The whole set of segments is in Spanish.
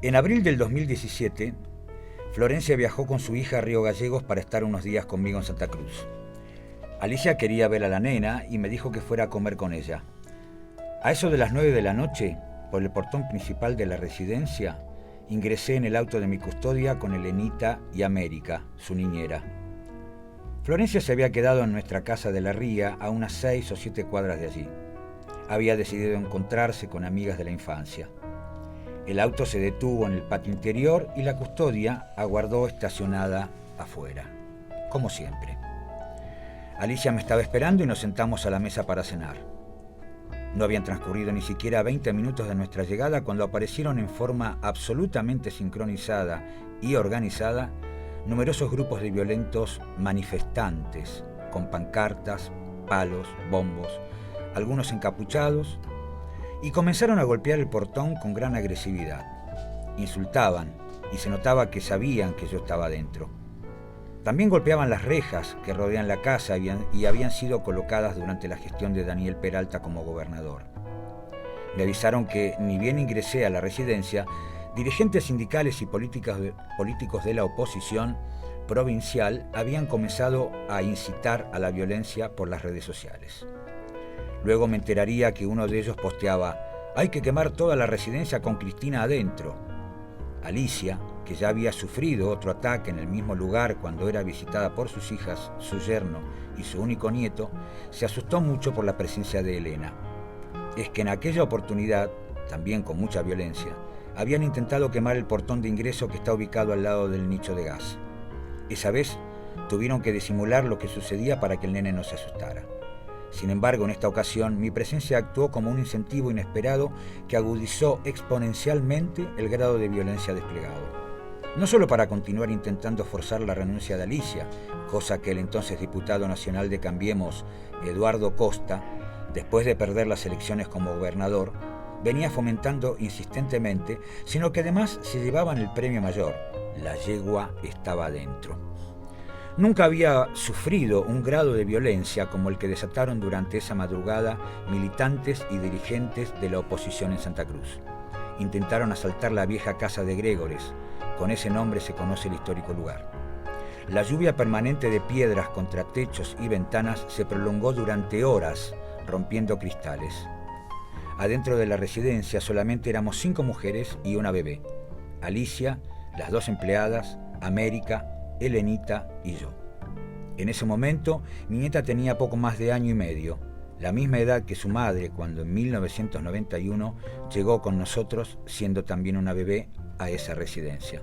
En abril del 2017, Florencia viajó con su hija a Río Gallegos para estar unos días conmigo en Santa Cruz. Alicia quería ver a la nena y me dijo que fuera a comer con ella. A eso de las 9 de la noche, por el portón principal de la residencia, ingresé en el auto de mi custodia con Elenita y América, su niñera. Florencia se había quedado en nuestra casa de la Ría a unas 6 o 7 cuadras de allí. Había decidido encontrarse con amigas de la infancia. El auto se detuvo en el patio interior y la custodia aguardó estacionada afuera, como siempre. Alicia me estaba esperando y nos sentamos a la mesa para cenar. No habían transcurrido ni siquiera 20 minutos de nuestra llegada cuando aparecieron en forma absolutamente sincronizada y organizada numerosos grupos de violentos manifestantes, con pancartas, palos, bombos, algunos encapuchados, y comenzaron a golpear el portón con gran agresividad. Insultaban y se notaba que sabían que yo estaba dentro. También golpeaban las rejas que rodean la casa y habían sido colocadas durante la gestión de Daniel Peralta como gobernador. Me avisaron que, ni bien ingresé a la residencia, dirigentes sindicales y políticos de la oposición provincial habían comenzado a incitar a la violencia por las redes sociales. Luego me enteraría que uno de ellos posteaba: «Hay que quemar toda la residencia con Cristina adentro». Alicia, que ya había sufrido otro ataque en el mismo lugar cuando era visitada por sus hijas, su yerno y su único nieto, se asustó mucho por la presencia de Elena. Es que en aquella oportunidad, también con mucha violencia, habían intentado quemar el portón de ingreso que está ubicado al lado del nicho de gas. Esa vez tuvieron que disimular lo que sucedía para que el nene no se asustara. Sin embargo, en esta ocasión, mi presencia actuó como un incentivo inesperado que agudizó exponencialmente el grado de violencia desplegado. No solo para continuar intentando forzar la renuncia de Alicia, cosa que el entonces diputado nacional de Cambiemos, Eduardo Costa, después de perder las elecciones como gobernador, venía fomentando insistentemente, sino que además se llevaban el premio mayor: la yegua estaba adentro. Nunca había sufrido un grado de violencia como el que desataron durante esa madrugada militantes y dirigentes de la oposición en Santa Cruz. Intentaron asaltar la vieja casa de Gregores, con ese nombre se conoce el histórico lugar. La lluvia permanente de piedras contra techos y ventanas se prolongó durante horas, rompiendo cristales. Adentro de la residencia solamente éramos 5 mujeres y una bebé: Alicia, las 2 empleadas, América, Elenita y yo. En ese momento, mi nieta tenía poco más de año y medio, la misma edad que su madre cuando en 1991 llegó con nosotros, siendo también una bebé, a esa residencia.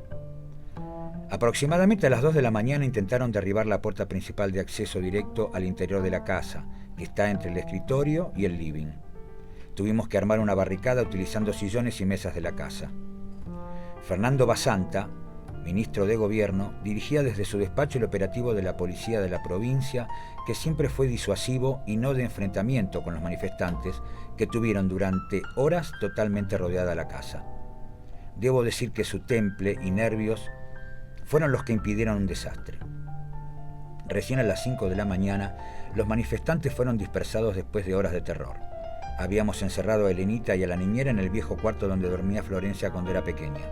Aproximadamente a las 2 de la mañana intentaron derribar la puerta principal de acceso directo al interior de la casa, que está entre el escritorio y el living. Tuvimos que armar una barricada utilizando sillones y mesas de la casa. Fernando Basanta, ministro de Gobierno, dirigía desde su despacho el operativo de la policía de la provincia, que siempre fue disuasivo y no de enfrentamiento con los manifestantes, que tuvieron durante horas totalmente rodeada la casa. Debo decir que su temple y nervios fueron los que impidieron un desastre. Recién a las 5 de la mañana, los manifestantes fueron dispersados después de horas de terror. Habíamos encerrado a Elenita y a la niñera en el viejo cuarto donde dormía Florencia cuando era pequeña.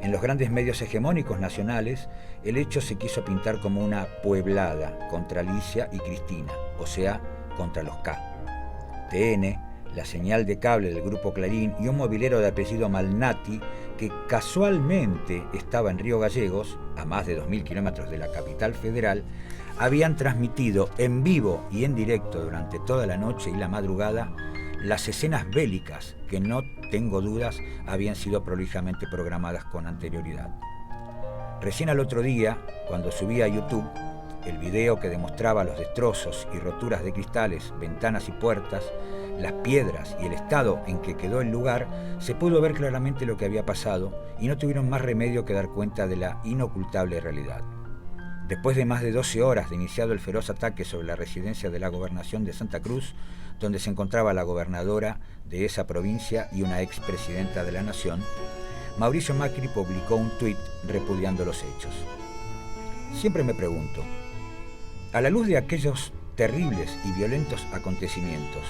En los grandes medios hegemónicos nacionales, el hecho se quiso pintar como una pueblada contra Alicia y Cristina, o sea, contra los K. TN, la señal de cable del Grupo Clarín y un mobilero de apellido Malnati, que casualmente estaba en Río Gallegos, a más de 2.000 kilómetros de la capital federal, habían transmitido en vivo y en directo durante toda la noche y la madrugada las escenas bélicas que, no tengo dudas, habían sido prolijamente programadas con anterioridad. Recién al otro día, cuando subí a YouTube el video que demostraba los destrozos y roturas de cristales, ventanas y puertas, las piedras y el estado en que quedó el lugar, se pudo ver claramente lo que había pasado y no tuvieron más remedio que dar cuenta de la inocultable realidad. Después de más de 12 horas de iniciado el feroz ataque sobre la residencia de la gobernación de Santa Cruz, donde se encontraba la gobernadora de esa provincia y una expresidenta de la Nación, Mauricio Macri publicó un tuit repudiando los hechos. Siempre me pregunto, a la luz de aquellos terribles y violentos acontecimientos,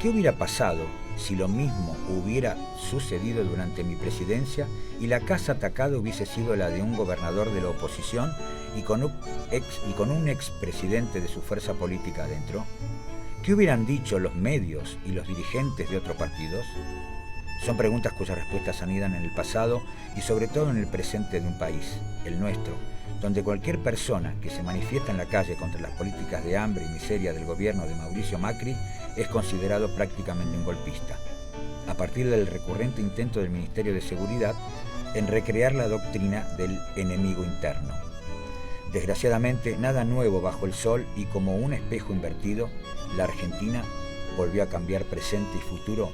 ¿Qué hubiera pasado si lo mismo hubiera sucedido durante mi presidencia y la casa atacada hubiese sido la de un gobernador de la oposición y con un expresidente de su fuerza política adentro? ¿Qué hubieran dicho los medios y los dirigentes de otros partidos? Son preguntas cuyas respuestas anidan en el pasado y sobre todo en el presente de un país, el nuestro, donde cualquier persona que se manifiesta en la calle contra las políticas de hambre y miseria del gobierno de Mauricio Macri es considerado prácticamente un golpista, a partir del recurrente intento del Ministerio de Seguridad en recrear la doctrina del enemigo interno. Desgraciadamente, nada nuevo bajo el sol y como un espejo invertido, la Argentina volvió a cambiar presente y futuro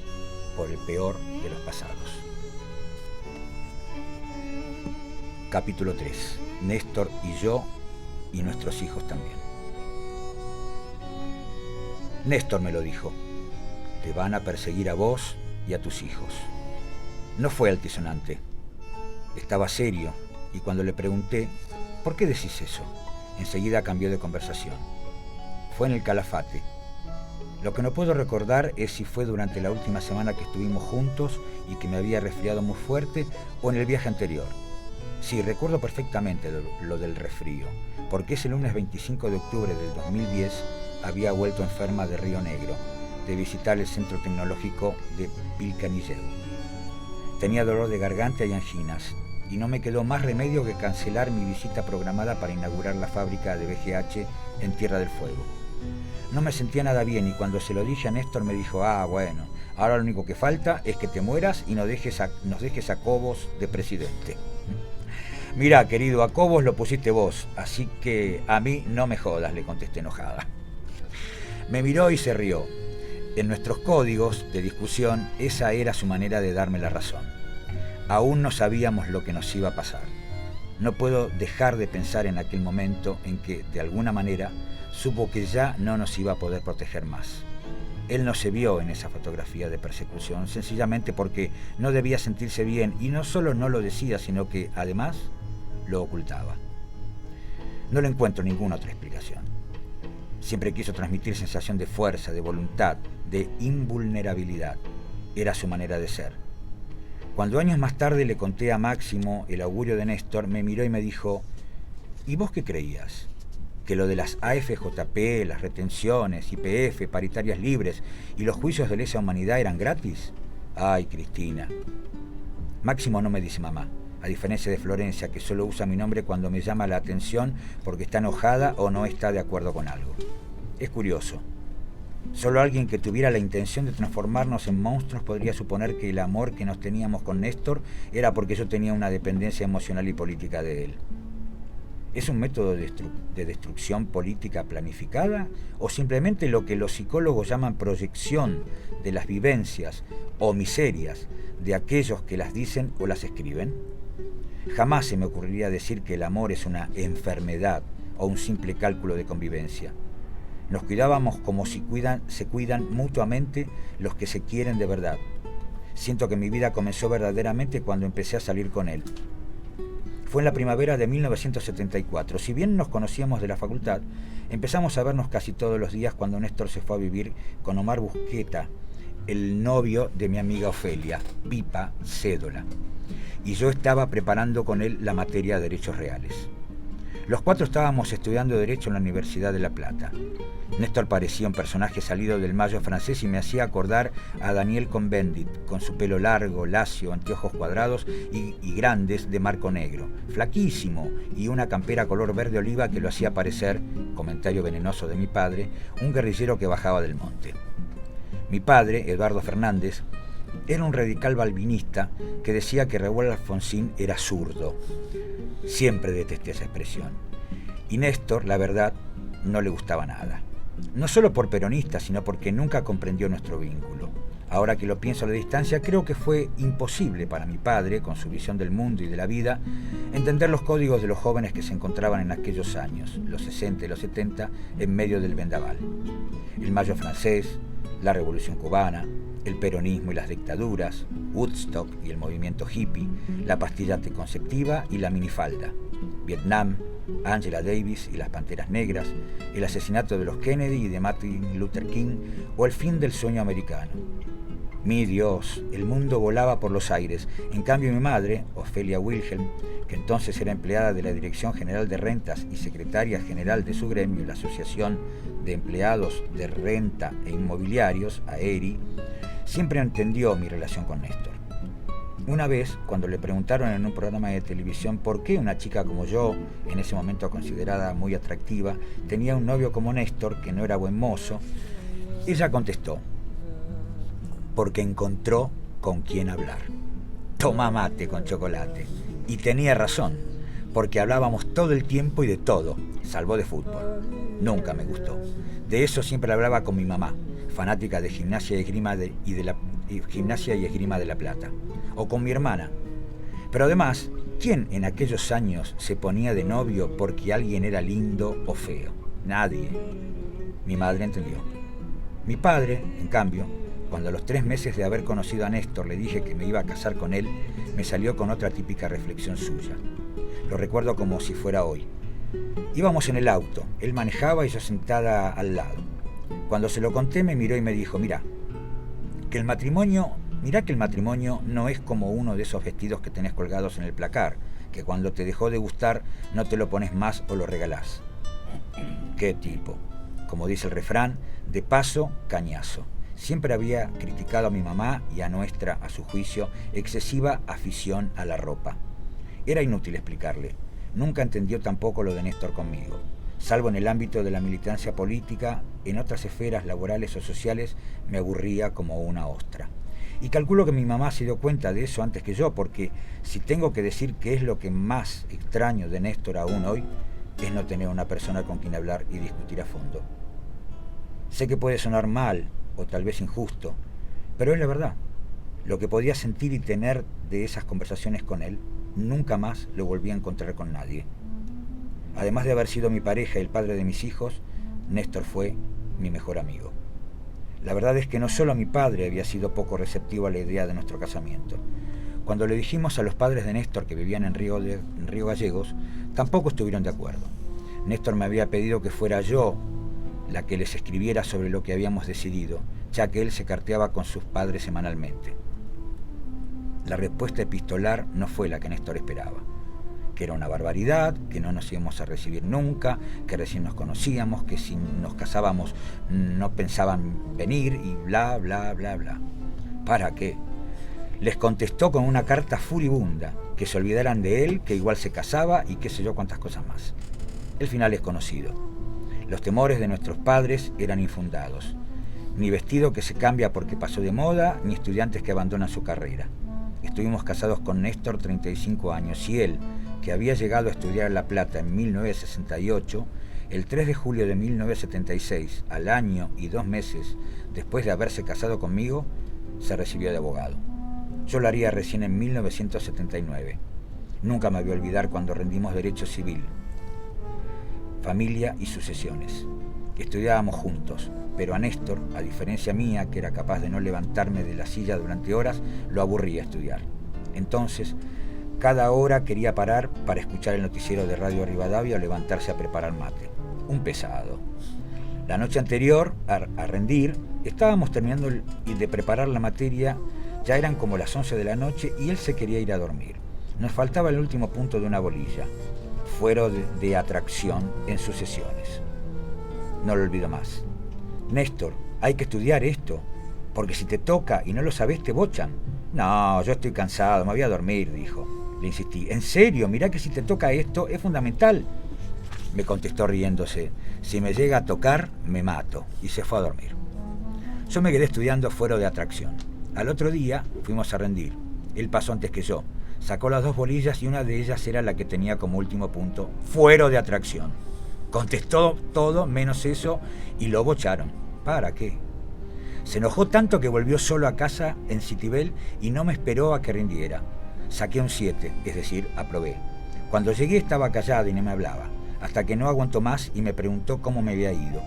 por el peor de los pasados. Capítulo 3. Néstor y yo y nuestros hijos también. Néstor me lo dijo: te van a perseguir a vos y a tus hijos. No fue altisonante. Estaba serio y cuando le pregunté: ¿por qué decís eso?, enseguida cambió de conversación. Fue en el Calafate. Lo que no puedo recordar es si fue durante la última semana que estuvimos juntos y que me había resfriado muy fuerte o en el viaje anterior. Sí, recuerdo perfectamente lo del resfrío, porque ese lunes 25 de octubre del 2010 había vuelto enferma de Río Negro, de visitar el centro tecnológico de Pilcanilleu. Tenía dolor de garganta y anginas, y no me quedó más remedio que cancelar mi visita programada para inaugurar la fábrica de BGH en Tierra del Fuego. No me sentía nada bien y cuando se lo dije a Néstor me dijo: bueno, ahora lo único que falta es que te mueras y nos dejes a Cobos de presidente. Mirá, querido, a Cobos lo pusiste vos, así que a mí no me jodas, le contesté enojada. Me miró y se rió. En nuestros códigos de discusión, esa era su manera de darme la razón. Aún no sabíamos lo que nos iba a pasar. No puedo dejar de pensar en aquel momento en que, de alguna manera, supo que ya no nos iba a poder proteger más. Él no se vio en esa fotografía de persecución, sencillamente porque no debía sentirse bien y no solo no lo decía, sino que, además, lo ocultaba. No le encuentro ninguna otra explicación. Siempre quiso transmitir sensación de fuerza, de voluntad, de invulnerabilidad. Era su manera de ser. Cuando años más tarde le conté a Máximo el augurio de Néstor, me miró y me dijo: ¿y vos qué creías? ¿Que lo de las AFJP, las retenciones, YPF, paritarias libres y los juicios de lesa humanidad eran gratis? Ay, Cristina. Máximo no me dice mamá, a diferencia de Florencia, que solo usa mi nombre cuando me llama la atención porque está enojada o no está de acuerdo con algo. Es curioso. Solo alguien que tuviera la intención de transformarnos en monstruos podría suponer que el amor que nos teníamos con Néstor era porque yo tenía una dependencia emocional y política de él. ¿Es un método de destrucción política planificada o simplemente lo que los psicólogos llaman proyección de las vivencias o miserias de aquellos que las dicen o las escriben? Jamás se me ocurriría decir que el amor es una enfermedad o un simple cálculo de convivencia. Nos cuidábamos como se cuidan mutuamente los que se quieren de verdad. Siento que mi vida comenzó verdaderamente cuando empecé a salir con él. Fue en la primavera de 1974. Si bien nos conocíamos de la facultad, empezamos a vernos casi todos los días cuando Néstor se fue a vivir con Omar Busqueta, el novio de mi amiga Ofelia, Pipa Cédola. Y yo estaba preparando con él la materia de Derechos Reales. Los cuatro estábamos estudiando Derecho en la Universidad de La Plata. Néstor parecía un personaje salido del Mayo francés y me hacía acordar a Daniel Cohn-Bendit, con su pelo largo, lacio, anteojos cuadrados y grandes de marco negro, flaquísimo y una campera color verde oliva que lo hacía parecer, comentario venenoso de mi padre, un guerrillero que bajaba del monte. Mi padre, Eduardo Fernández, era un radical balvinista que decía que Raúl Alfonsín era zurdo. Siempre detesté esa expresión. Y Néstor, la verdad, no le gustaba nada. No solo por peronista, sino porque nunca comprendió nuestro vínculo. Ahora que lo pienso a la distancia, creo que fue imposible para mi padre, con su visión del mundo y de la vida, entender los códigos de los jóvenes que se encontraban en aquellos años, los 60 y los 70, en medio del vendaval. El Mayo francés, la Revolución cubana, el peronismo y las dictaduras, Woodstock y el movimiento hippie, la pastilla anticonceptiva y la minifalda, Vietnam, Angela Davis y las Panteras Negras, el asesinato de los Kennedy y de Martin Luther King o el fin del sueño americano. Mi Dios, el mundo volaba por los aires. En cambio mi madre, Ofelia Wilhelm, que entonces era empleada de la Dirección General de Rentas y secretaria general de su gremio, la Asociación de Empleados de Renta e Inmobiliarios, AERI, siempre entendió mi relación con Néstor. Una vez, cuando le preguntaron en un programa de televisión por qué una chica como yo, en ese momento considerada muy atractiva, tenía un novio como Néstor, que no era buen mozo, ella contestó: porque encontró con quién hablar. Tomá mate con chocolate. Y tenía razón, porque hablábamos todo el tiempo y de todo, salvo de fútbol. Nunca me gustó. De eso siempre hablaba con mi mamá, fanática de gimnasia y esgrima de La Plata, o con mi hermana. Pero además, ¿quién en aquellos años se ponía de novio porque alguien era lindo o feo? Nadie. Mi madre entendió. Mi padre, en cambio, cuando a los 3 meses de haber conocido a Néstor le dije que me iba a casar con él, me salió con otra típica reflexión suya. Lo recuerdo como si fuera hoy. Íbamos en el auto, él manejaba y yo sentada al lado. Cuando se lo conté me miró y me dijo: mirá que el matrimonio no es como uno de esos vestidos que tenés colgados en el placar, que cuando te dejó de gustar no te lo pones más o lo regalás. Qué tipo, como dice el refrán, de paso, cañazo. Siempre había criticado a mi mamá y a nuestra, a su juicio, excesiva afición a la ropa. Era inútil explicarle. Nunca entendió tampoco lo de Néstor conmigo. Salvo en el ámbito de la militancia política, en otras esferas laborales o sociales me aburría como una ostra. Y calculo que mi mamá se dio cuenta de eso antes que yo, porque si tengo que decir qué es lo que más extraño de Néstor aún hoy, es no tener una persona con quien hablar y discutir a fondo. Sé que puede sonar mal, o tal vez injusto, pero es la verdad. Lo que podía sentir y tener de esas conversaciones con él, nunca más lo volví a encontrar con nadie. Además de haber sido mi pareja y el padre de mis hijos, Néstor fue mi mejor amigo. La verdad es que no solo mi padre había sido poco receptivo a la idea de nuestro casamiento. Cuando le dijimos a los padres de Néstor que vivían en Río Gallegos, tampoco estuvieron de acuerdo. Néstor me había pedido que fuera yo la que les escribiera sobre lo que habíamos decidido, ya que él se carteaba con sus padres semanalmente. La respuesta epistolar no fue la que Néstor esperaba, que era una barbaridad, que no nos íbamos a recibir nunca, que recién nos conocíamos, que si nos casábamos no pensaban venir y bla, bla, bla, bla. ¿Para qué? Les contestó con una carta furibunda, que se olvidaran de él, que igual se casaba y qué sé yo cuántas cosas más. El final es conocido. Los temores de nuestros padres eran infundados. Ni vestido que se cambia porque pasó de moda, ni estudiantes que abandonan su carrera. Estuvimos casados con Néstor 35 años y él, que había llegado a estudiar en La Plata en 1968, el 3 de julio de 1976, al año y 2 meses después de haberse casado conmigo, se recibió de abogado. Yo lo haría recién en 1979. Nunca me voy a olvidar cuando rendimos Derecho Civil, Familia y Sucesiones. Estudiábamos juntos, pero a Néstor, a diferencia mía, que era capaz de no levantarme de la silla durante horas, lo aburría estudiar. Entonces, cada hora quería parar para escuchar el noticiero de Radio Rivadavia o levantarse a preparar mate. Un pesado. La noche anterior, a rendir, estábamos terminando de preparar la materia, ya eran como las 11 de la noche y él se quería ir a dormir. Nos faltaba el último punto de una bolilla. Fuero de atracción en Sucesiones. No lo olvido más. Néstor, hay que estudiar esto, porque si te toca y no lo sabés te bochan. No, yo estoy cansado, me voy a dormir, dijo. Le insistí. En serio, mirá que si te toca esto es fundamental. Me contestó riéndose. Si me llega a tocar, me mato. Y se fue a dormir. Yo me quedé estudiando fuero de atracción. Al otro día fuimos a rendir. Él pasó antes que yo. Sacó las 2 bolillas y una de ellas era la que tenía como último punto fuero de atracción. Contestó todo menos eso y lo bocharon. ¿Para qué? Se enojó tanto que volvió solo a casa en Citibel y no me esperó a que rindiera. Saqué un 7, es decir, aprobé. Cuando llegué estaba callado y no me hablaba, hasta que no aguantó más y me preguntó cómo me había ido.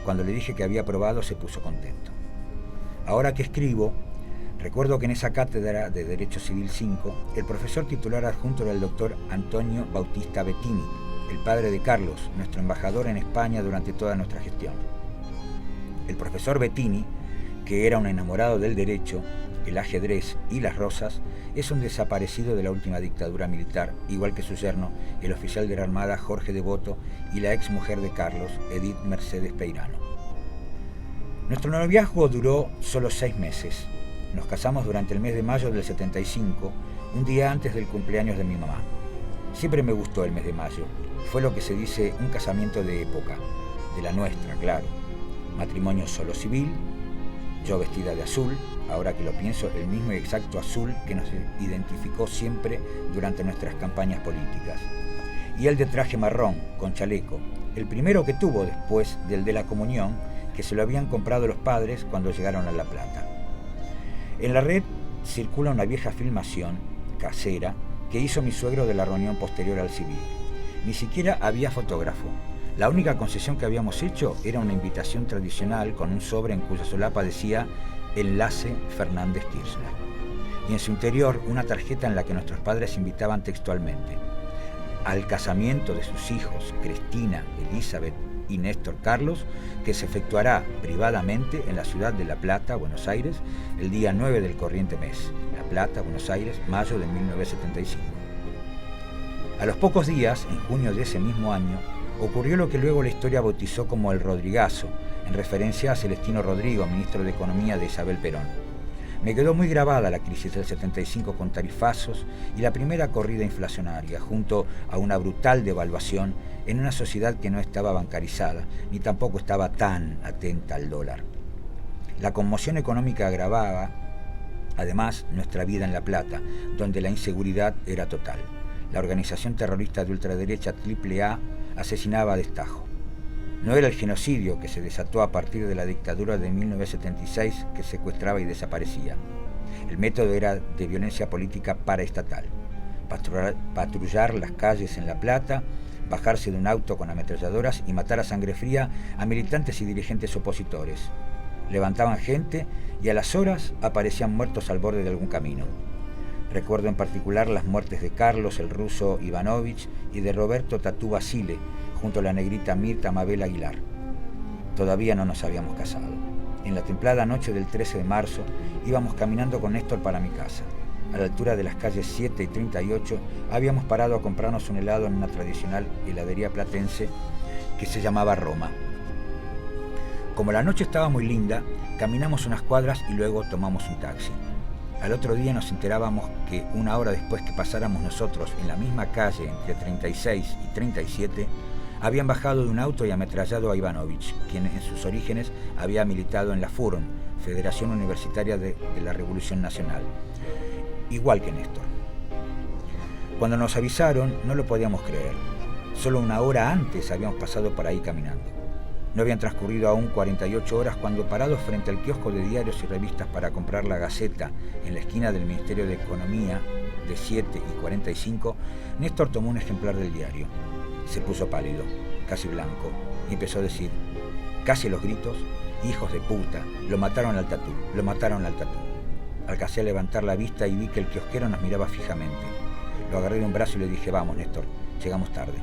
Cuando le dije que había aprobado se puso contento. Ahora que escribo, recuerdo que en esa cátedra de Derecho Civil 5, el profesor titular adjunto era el doctor Antonio Bautista Bettini, el padre de Carlos, nuestro embajador en España durante toda nuestra gestión. El profesor Bettini, que era un enamorado del derecho, el ajedrez y las rosas, es un desaparecido de la última dictadura militar, igual que su yerno, el oficial de la Armada Jorge Devoto, y la ex mujer de Carlos, Edith Mercedes Peirano. Nuestro noviazgo duró solo 6 meses. Nos casamos durante el mes de mayo del 75, un día antes del cumpleaños de mi mamá. Siempre me gustó el mes de mayo. Fue lo que se dice un casamiento de época, de la nuestra, claro. Matrimonio solo civil, yo vestida de azul, ahora que lo pienso, el mismo y exacto azul que nos identificó siempre durante nuestras campañas políticas. Y él de traje marrón, con chaleco, el primero que tuvo después del de la comunión, que se lo habían comprado los padres cuando llegaron a La Plata. En la red circula una vieja filmación casera que hizo mi suegro de la reunión posterior al civil. Ni siquiera había fotógrafo. La única concesión que habíamos hecho era una invitación tradicional con un sobre en cuya solapa decía Enlace Fernández Kirchner. Y en su interior una tarjeta en la que nuestros padres invitaban textualmente al casamiento de sus hijos, Cristina, Elizabeth y Néstor Carlos, que se efectuará privadamente en la ciudad de La Plata, Buenos Aires, el día 9 del corriente mes. La Plata, Buenos Aires, mayo de 1975. A los pocos días, en junio de ese mismo año, ocurrió lo que luego la historia bautizó como el Rodrigazo, en referencia a Celestino Rodrigo, ministro de Economía de Isabel Perón. Me quedó muy grabada la crisis del 75 con tarifazos y la primera corrida inflacionaria, junto a una brutal devaluación en una sociedad que no estaba bancarizada, ni tampoco estaba tan atenta al dólar. La conmoción económica agravaba, además, nuestra vida en La Plata, donde la inseguridad era total. La organización terrorista de ultraderecha AAA asesinaba a destajo. No era el genocidio que se desató a partir de la dictadura de 1976 que secuestraba y desaparecía. El método era de violencia política paraestatal. Patrullar las calles en La Plata, bajarse de un auto con ametralladoras y matar a sangre fría a militantes y dirigentes opositores. Levantaban gente y a las horas aparecían muertos al borde de algún camino. Recuerdo en particular las muertes de Carlos el ruso Ivanovich y de Roberto Tatú Basile, junto a la negrita Mirta Mabel Aguilar. Todavía no nos habíamos casado. En la templada noche del 13 de marzo íbamos caminando con Néstor para mi casa. A la altura de las calles 7 y 38 habíamos parado a comprarnos un helado en una tradicional heladería platense que se llamaba Roma. Como la noche estaba muy linda, caminamos unas cuadras y luego tomamos un taxi. Al otro día nos enterábamos que una hora después que pasáramos nosotros en la misma calle entre 36 y 37, habían bajado de un auto y ametrallado a Ivanovich, quien en sus orígenes había militado en la FURN, Federación Universitaria de la Revolución Nacional, igual que Néstor. Cuando nos avisaron, no lo podíamos creer. Solo una hora antes habíamos pasado por ahí caminando. No habían transcurrido aún 48 horas cuando, parados frente al kiosco de diarios y revistas para comprar la Gaceta en la esquina del Ministerio de Economía de 7 y 45, Néstor tomó un ejemplar del diario. Se puso pálido, casi blanco, y empezó a decir, casi a los gritos, hijos de puta, lo mataron al Tatú, lo mataron al Tatú. Alcancé a levantar la vista y vi que el kiosquero nos miraba fijamente. Lo agarré de un brazo y le dije, vamos, Néstor, llegamos tarde.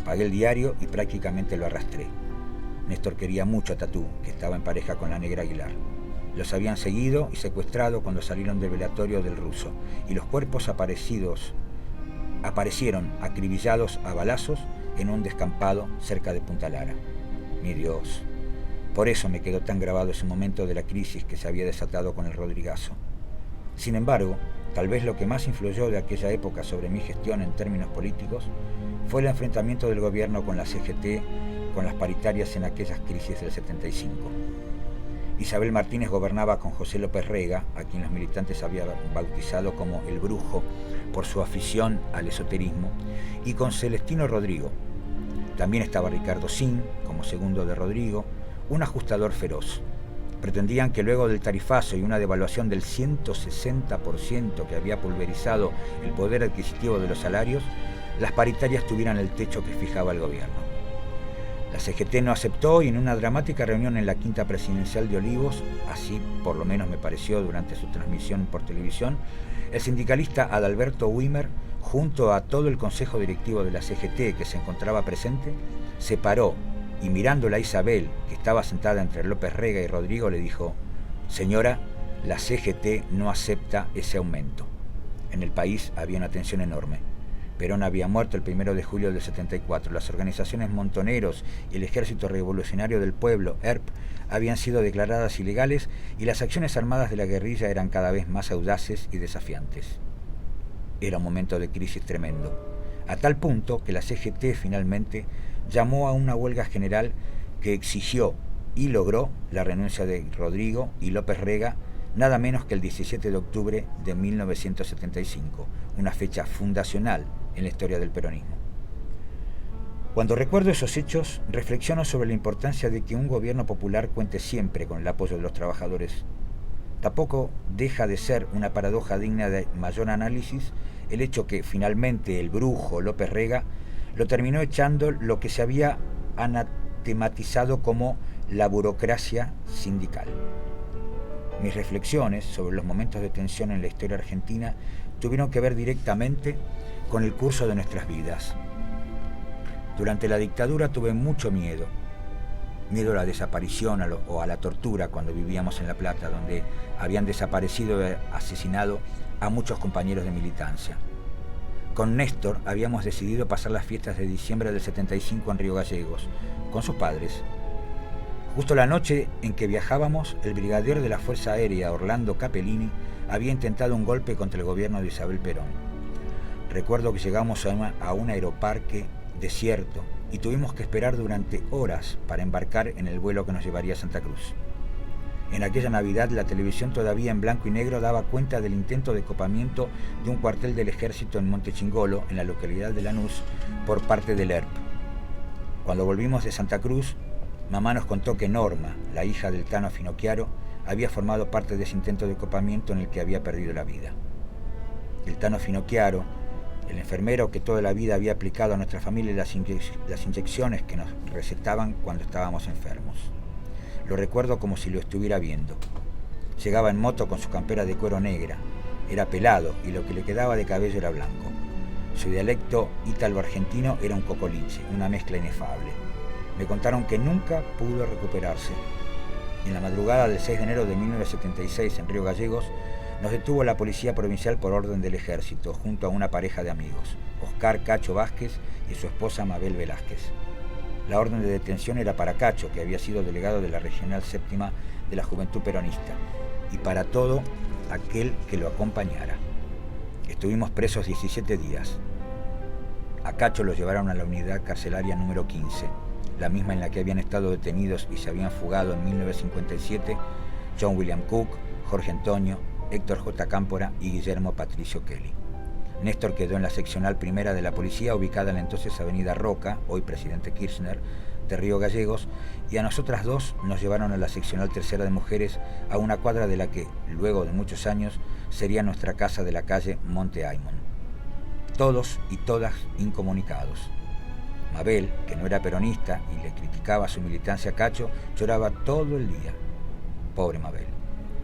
Pagué el diario y prácticamente lo arrastré. Néstor quería mucho a Tatú, que estaba en pareja con la negra Aguilar. Los habían seguido y secuestrado cuando salieron del velatorio del ruso, y los cuerpos aparecieron acribillados a balazos en un descampado cerca de Punta Lara. Mi Dios. Por eso me quedó tan grabado ese momento de la crisis que se había desatado con el Rodrigazo. Sin embargo, tal vez lo que más influyó de aquella época sobre mi gestión en términos políticos fue el enfrentamiento del gobierno con la CGT, con las paritarias en aquellas crisis del 75. Isabel Martínez gobernaba con José López Rega, a quien los militantes habían bautizado como el Brujo por su afición al esoterismo, y con Celestino Rodrigo. También estaba Ricardo Sin, como segundo de Rodrigo, un ajustador feroz. Pretendían que luego del tarifazo y una devaluación del 160% que había pulverizado el poder adquisitivo de los salarios, las paritarias tuvieran el techo que fijaba el gobierno. La CGT no aceptó y en una dramática reunión en la Quinta Presidencial de Olivos, así por lo menos me pareció durante su transmisión por televisión, el sindicalista Adalberto Wimmer, junto a todo el consejo directivo de la CGT que se encontraba presente, se paró y mirándola a Isabel, que estaba sentada entre López Rega y Rodrigo, le dijo: «Señora, la CGT no acepta ese aumento». En el país había una tensión enorme. Perón había muerto el 1 de julio del 74. Las organizaciones Montoneros y el Ejército Revolucionario del Pueblo, ERP, habían sido declaradas ilegales y las acciones armadas de la guerrilla eran cada vez más audaces y desafiantes. Era un momento de crisis tremendo, a tal punto que la CGT finalmente llamó a una huelga general que exigió y logró la renuncia de Rodrigo y López Rega, nada menos que el 17 de octubre de 1975, una fecha fundacional en la historia del peronismo. Cuando recuerdo esos hechos, reflexiono sobre la importancia de que un gobierno popular cuente siempre con el apoyo de los trabajadores. Tampoco deja de ser una paradoja digna de mayor análisis el hecho que finalmente el brujo López Rega lo terminó echando lo que se había anatematizado como la burocracia sindical. Mis reflexiones sobre los momentos de tensión en la historia argentina tuvieron que ver directamente con el curso de nuestras vidas. Durante la dictadura tuve mucho miedo a la desaparición o a la tortura cuando vivíamos en La Plata, donde habían desaparecido y asesinado a muchos compañeros de militancia. Con Néstor habíamos decidido pasar las fiestas de diciembre del 75 en Río Gallegos, con sus padres. Justo la noche en que viajábamos, el brigadier de la Fuerza Aérea, Orlando Capellini, había intentado un golpe contra el gobierno de Isabel Perón. Recuerdo que llegamos a un aeroparque desierto y tuvimos que esperar durante horas para embarcar en el vuelo que nos llevaría a Santa Cruz. En aquella Navidad la televisión todavía en blanco y negro daba cuenta del intento de copamiento de un cuartel del ejército en Monte Chingolo, en la localidad de Lanús, por parte del ERP. Cuando volvimos de Santa Cruz, mamá nos contó que Norma, la hija del Tano Finocchiaro, había formado parte de ese intento de copamiento en el que había perdido la vida. El Tano Finocchiaro, el enfermero que toda la vida había aplicado a nuestra familia las inyecciones que nos recetaban cuando estábamos enfermos. Lo recuerdo como si lo estuviera viendo. Llegaba en moto con su campera de cuero negra. Era pelado y lo que le quedaba de cabello era blanco. Su dialecto ítalo-argentino era un cocoliche, una mezcla inefable. Me contaron que nunca pudo recuperarse. En la madrugada del 6 de enero de 1976 en Río Gallegos, nos detuvo la policía provincial por orden del ejército, junto a una pareja de amigos, Oscar Cacho Vázquez y su esposa Mabel Velázquez. La orden de detención era para Cacho, que había sido delegado de la Regional Séptima de la Juventud Peronista, y para todo aquel que lo acompañara. Estuvimos presos 17 días. A Cacho lo llevaron a la unidad carcelaria número 15, la misma en la que habían estado detenidos y se habían fugado en 1957 John William Cook, Jorge Antonio, Héctor J. Cámpora y Guillermo Patricio Kelly. Néstor quedó en la seccional primera de la policía, ubicada en la entonces avenida Roca, hoy presidente Kirchner, de Río Gallegos, y a nosotras dos nos llevaron a la seccional tercera de mujeres, a una cuadra de la que, luego de muchos años, sería nuestra casa de la calle Monte Aymon. Todos y todas incomunicados. Mabel, que no era peronista y le criticaba su militancia a Cacho, lloraba todo el día. Pobre Mabel.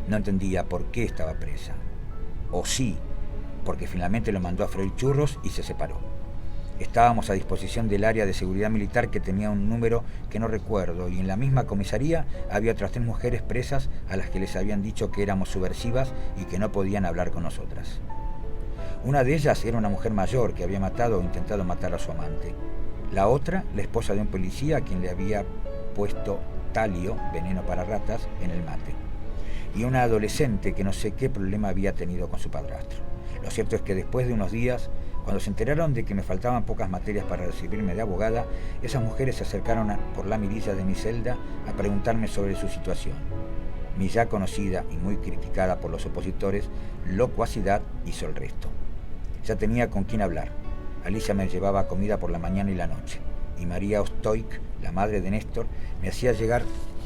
No entendía por qué estaba presa. O sí, porque finalmente lo mandó a freír churros y se separó. Estábamos a disposición del área de seguridad militar, que tenía un número que no recuerdo, y en la misma comisaría había otras 3 mujeres presas a las que les habían dicho que éramos subversivas y que no podían hablar con nosotras. Una de ellas era una mujer mayor que había matado o intentado matar a su amante. La otra, la esposa de un policía a quien le había puesto talio, veneno para ratas, en el mate. Y una adolescente que no sé qué problema había tenido con su padrastro. Lo cierto es que después de unos días, cuando se enteraron de que me faltaban pocas materias para recibirme de abogada, esas mujeres se acercaron por la mirilla de mi celda a preguntarme sobre su situación. Mi ya conocida y muy criticada por los opositores locuacidad hizo el resto. Ya tenía con quién hablar. Alicia me llevaba comida por la mañana y la noche, y María Ostoik, la madre de Néstor, me hacía llegar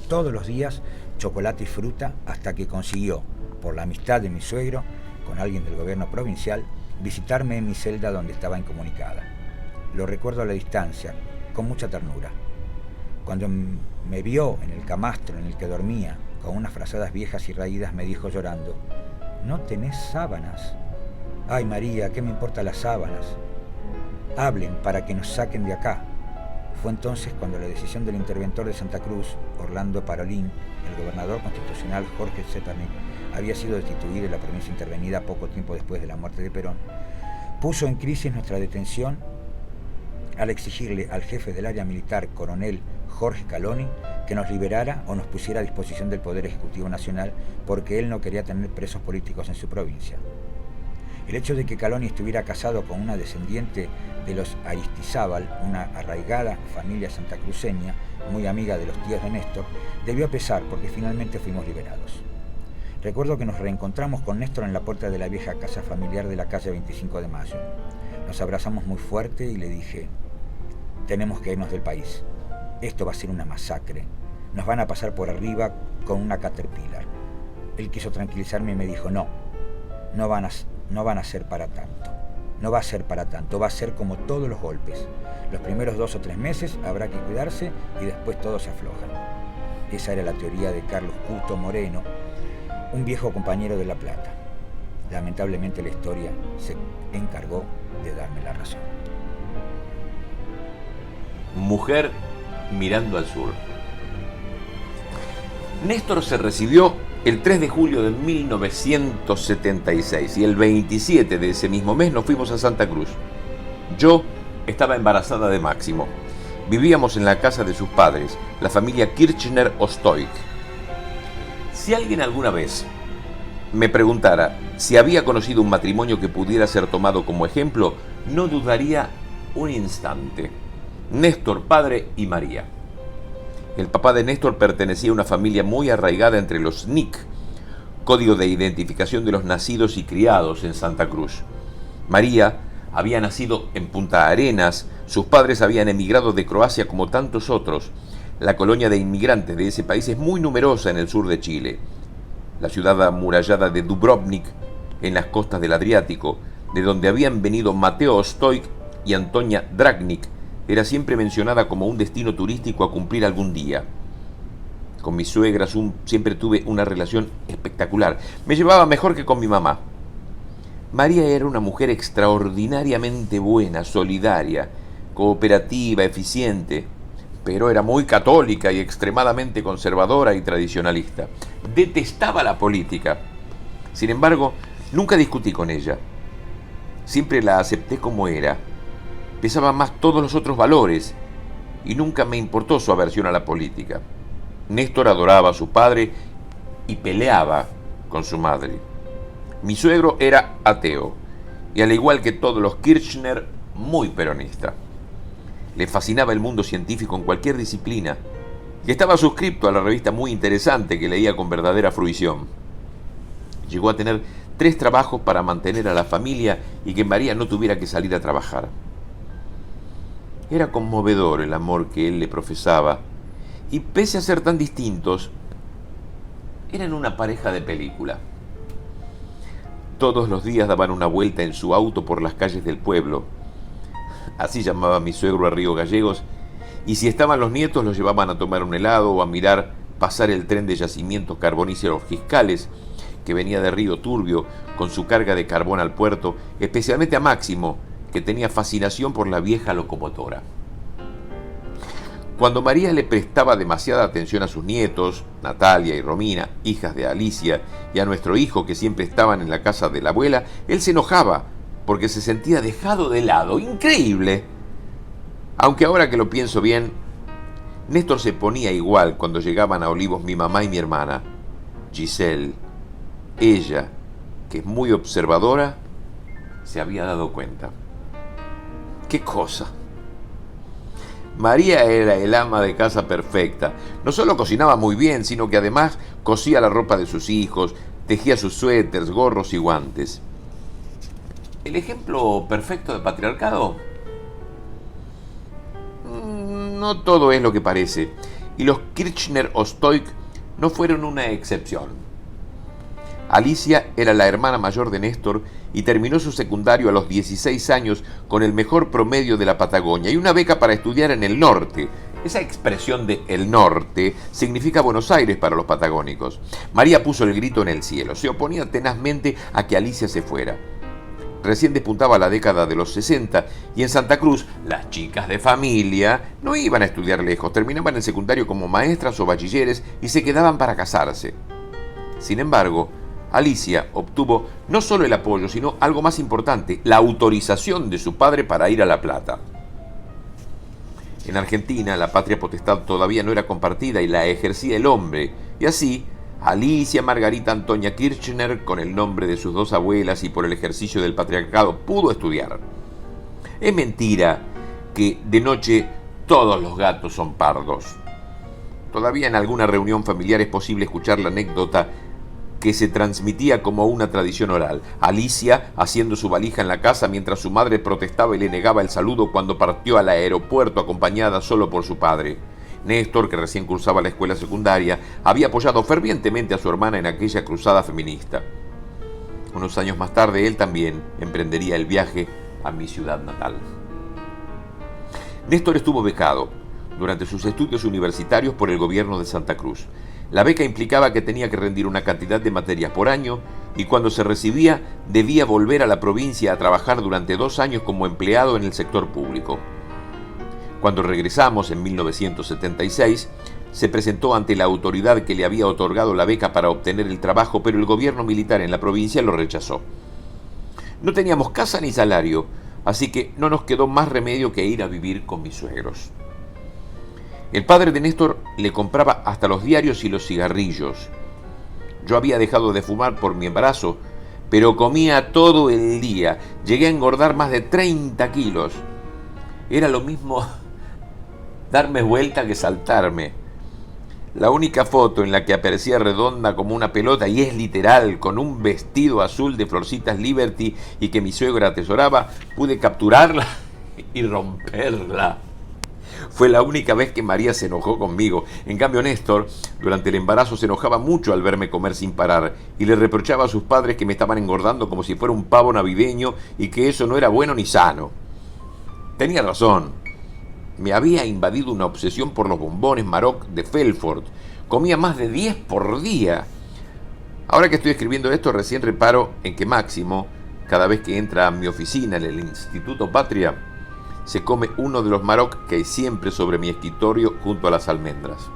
todos los días chocolate y fruta, hasta que consiguió, por la amistad de mi suegro con alguien del gobierno provincial, visitarme en mi celda donde estaba incomunicada. Lo recuerdo a la distancia, con mucha ternura. Cuando me vio en el camastro en el que dormía, con unas frazadas viejas y raídas, me dijo llorando: «¿No tenés sábanas?». «Ay, María, ¿qué me importan las sábanas? Hablen para que nos saquen de acá». Fue entonces cuando la decisión del interventor de Santa Cruz, Orlando Parolín, el gobernador constitucional Jorge Zepernik, había sido destituido y la provincia intervenida poco tiempo después de la muerte de Perón, puso en crisis nuestra detención al exigirle al jefe del área militar, coronel Jorge Caloni, que nos liberara o nos pusiera a disposición del Poder Ejecutivo Nacional, porque él no quería tener presos políticos en su provincia. El hecho de que Caloni estuviera casado con una descendiente de los Aristizábal, una arraigada familia santacruceña, muy amiga de los tíos de Néstor, debió pesar porque finalmente fuimos liberados. Recuerdo que nos reencontramos con Néstor en la puerta de la vieja casa familiar de la calle 25 de Mayo. Nos abrazamos muy fuerte y le dije: «Tenemos que irnos del país. Esto va a ser una masacre. Nos van a pasar por arriba con una Caterpillar». Él quiso tranquilizarme y me dijo: no van a ser para tanto. No va a ser para tanto, va a ser como todos los golpes. Los primeros 2 o 3 meses habrá que cuidarse y después todos se aflojan. Esa era la teoría de Carlos Couto Moreno, un viejo compañero de La Plata. Lamentablemente la historia se encargó de darme la razón. Mujer mirando al sur. Néstor se recibió el 3 de julio de 1976 y el 27 de ese mismo mes nos fuimos a Santa Cruz. Yo estaba embarazada de Máximo. Vivíamos en la casa de sus padres, la familia Kirchner Ostoik. Si alguien alguna vez me preguntara si había conocido un matrimonio que pudiera ser tomado como ejemplo, no dudaría un instante. Néstor, padre, y María. El papá de Néstor pertenecía a una familia muy arraigada entre los NIC, código de identificación de los nacidos y criados en Santa Cruz. María había nacido en Punta Arenas, sus padres habían emigrado de Croacia como tantos otros. La colonia de inmigrantes de ese país es muy numerosa en el sur de Chile. La ciudad amurallada de Dubrovnik, en las costas del Adriático, de donde habían venido Mateo Ostoik y Antonia Dragnik, era siempre mencionada como un destino turístico a cumplir algún día. Con mis suegras siempre tuve una relación espectacular. Me llevaba mejor que con mi mamá. María era una mujer extraordinariamente buena, solidaria, cooperativa, eficiente, pero era muy católica y extremadamente conservadora y tradicionalista. Detestaba la política. Sin embargo, nunca discutí con ella. Siempre la acepté como era. Pesaba más todos los otros valores y nunca me importó su aversión a la política. Néstor adoraba a su padre y peleaba con su madre. Mi suegro era ateo y, al igual que todos los Kirchner, muy peronista. Le fascinaba el mundo científico en cualquier disciplina y estaba suscripto a la revista muy interesante que leía con verdadera fruición. Llegó a tener 3 trabajos para mantener a la familia y que María no tuviera que salir a trabajar. Era conmovedor el amor que él le profesaba, y pese a ser tan distintos, eran una pareja de película. Todos los días daban una vuelta en su auto por las calles del pueblo. Así llamaba mi suegro a Río Gallegos, y si estaban los nietos los llevaban a tomar un helado o a mirar pasar el tren de yacimientos carboníferos fiscales que venía de Río Turbio con su carga de carbón al puerto, especialmente a Máximo, que tenía fascinación por la vieja locomotora. Cuando María le prestaba demasiada atención a sus nietos, Natalia y Romina, hijas de Alicia, y a nuestro hijo que siempre estaban en la casa de la abuela, él se enojaba porque se sentía dejado de lado. ¡Increíble! Aunque ahora que lo pienso bien, Néstor se ponía igual cuando llegaban a Olivos mi mamá y mi hermana, Giselle. Ella, que es muy observadora, se había dado cuenta. ¡Qué cosa! María era el ama de casa perfecta. No solo cocinaba muy bien, sino que además cosía la ropa de sus hijos, tejía sus suéteres, gorros y guantes. ¿El ejemplo perfecto de patriarcado? No todo es lo que parece, y los Kirchner Ostoik no fueron una excepción. Alicia era la hermana mayor de Néstor y terminó su secundario a los 16 años con el mejor promedio de la Patagonia y una beca para estudiar en el norte, Esa expresión de el norte significa Buenos Aires para los patagónicos. María puso el grito en el cielo, se oponía tenazmente a que Alicia se fuera. Recién despuntaba la década de los 60 y en Santa Cruz las chicas de familia no iban a estudiar lejos, terminaban el secundario como maestras o bachilleres y se quedaban para casarse. Sin embargo, Alicia obtuvo no solo el apoyo, sino algo más importante, la autorización de su padre para ir a La Plata. En Argentina, la patria potestad todavía no era compartida y la ejercía el hombre, y así, Alicia Margarita Antonia Kirchner, con el nombre de sus dos abuelas y por el ejercicio del patriarcado, pudo estudiar. Es mentira que de noche todos los gatos son pardos. Todavía en alguna reunión familiar es posible escuchar la anécdota que se transmitía como una tradición oral. Alicia haciendo su valija en la casa mientras su madre protestaba y le negaba el saludo cuando partió al aeropuerto acompañada solo por su padre. Néstor, que recién cursaba la escuela secundaria, había apoyado fervientemente a su hermana en aquella cruzada feminista. Unos años más tarde, él también emprendería el viaje a mi ciudad natal. Néstor estuvo becado durante sus estudios universitarios por el gobierno de Santa Cruz. La beca implicaba que tenía que rendir una cantidad de materias por año y cuando se recibía debía volver a la provincia a trabajar durante 2 años como empleado en el sector público. Cuando regresamos en 1976, se presentó ante la autoridad que le había otorgado la beca para obtener el trabajo, pero el gobierno militar en la provincia lo rechazó. No teníamos casa ni salario, así que no nos quedó más remedio que ir a vivir con mis suegros. El padre de Néstor le compraba hasta los diarios y los cigarrillos. Yo había dejado de fumar por mi embarazo, pero comía todo el día. Llegué a engordar más de 30 kilos. Era lo mismo darme vuelta que saltarme. La única foto en la que aparecía redonda como una pelota, y es literal, con un vestido azul de florcitas Liberty y que mi suegra atesoraba, pude capturarla y romperla. Fue la única vez que María se enojó conmigo. En cambio, Néstor, durante el embarazo, se enojaba mucho al verme comer sin parar y le reprochaba a sus padres que me estaban engordando como si fuera un pavo navideño y que eso no era bueno ni sano. Tenía razón. Me había invadido una obsesión por los bombones Maroc de Felford. Comía más de 10 por día. Ahora que estoy escribiendo esto, recién reparo en que Máximo, cada vez que entra a mi oficina en el Instituto Patria, se come uno de los Maroc que hay siempre sobre mi escritorio junto a las almendras.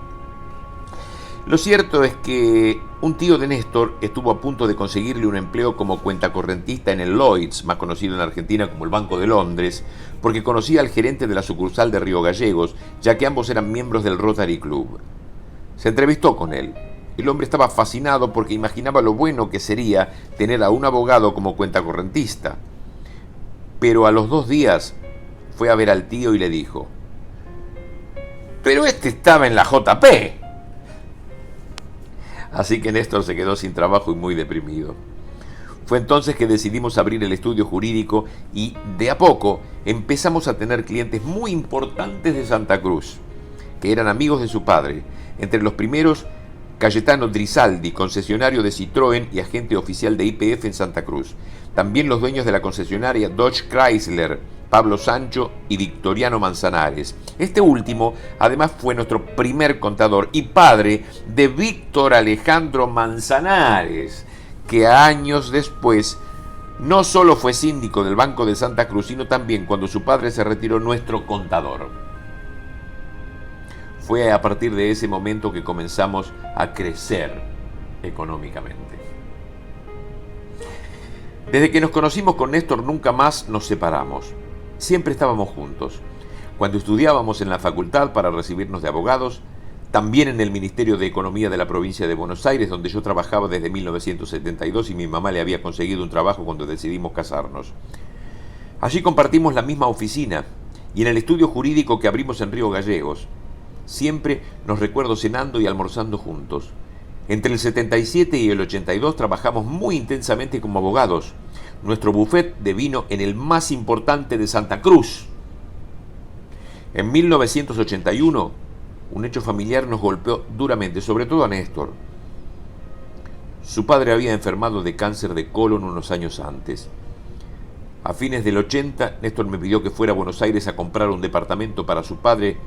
Lo cierto es que un tío de Néstor estuvo a punto de conseguirle un empleo como cuentacorrentista en el Lloyds, más conocido en Argentina como el Banco de Londres, porque conocía al gerente de la sucursal de Río Gallegos, ya que ambos eran miembros del Rotary Club. Se entrevistó con él. El hombre estaba fascinado porque imaginaba lo bueno que sería tener a un abogado como cuentacorrentista. Pero a los 2 días fue a ver al tío y le dijo: «Pero este estaba en la JP». Así que Néstor se quedó sin trabajo y muy deprimido. Fue entonces que decidimos abrir el estudio jurídico y de a poco empezamos a tener clientes muy importantes de Santa Cruz, que eran amigos de su padre. Entre los primeros, Cayetano Drisaldi, concesionario de Citroën y agente oficial de YPF en Santa Cruz. También los dueños de la concesionaria Dodge Chrysler, Pablo Sancho y Victoriano Manzanares. Este último, además, fue nuestro primer contador y padre de Víctor Alejandro Manzanares, que años después no solo fue síndico del Banco de Santa Cruz, sino también, cuando su padre se retiró, nuestro contador. Fue a partir de ese momento que comenzamos a crecer económicamente. Desde que nos conocimos con Néstor nunca más nos separamos. Siempre estábamos juntos. Cuando estudiábamos en la facultad para recibirnos de abogados, también en el Ministerio de Economía de la provincia de Buenos Aires, donde yo trabajaba desde 1972 y mi mamá le había conseguido un trabajo cuando decidimos casarnos. Allí compartimos la misma oficina y en el estudio jurídico que abrimos en Río Gallegos. Siempre nos recuerdo cenando y almorzando juntos. Entre el 77 y el 82 trabajamos muy intensamente como abogados. Nuestro buffet de vino en el más importante de Santa Cruz. En 1981, un hecho familiar nos golpeó duramente, sobre todo a Néstor. Su padre había enfermado de cáncer de colon unos años antes. A fines del 80, Néstor me pidió que fuera a Buenos Aires a comprar un departamento para su padre,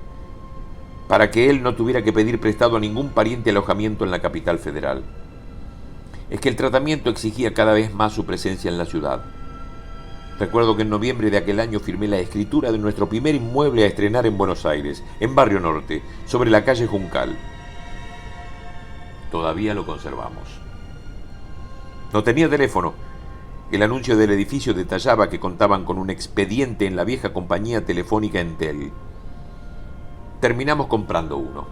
para que él no tuviera que pedir prestado a ningún pariente alojamiento en la capital federal. Es que el tratamiento exigía cada vez más su presencia en la ciudad. Recuerdo que en noviembre de aquel año firmé la escritura de nuestro primer inmueble a estrenar en Buenos Aires, en Barrio Norte, sobre la calle Juncal. Todavía lo conservamos. No tenía teléfono. El anuncio del edificio detallaba que contaban con un expediente en la vieja compañía telefónica Entel. Terminamos comprando uno.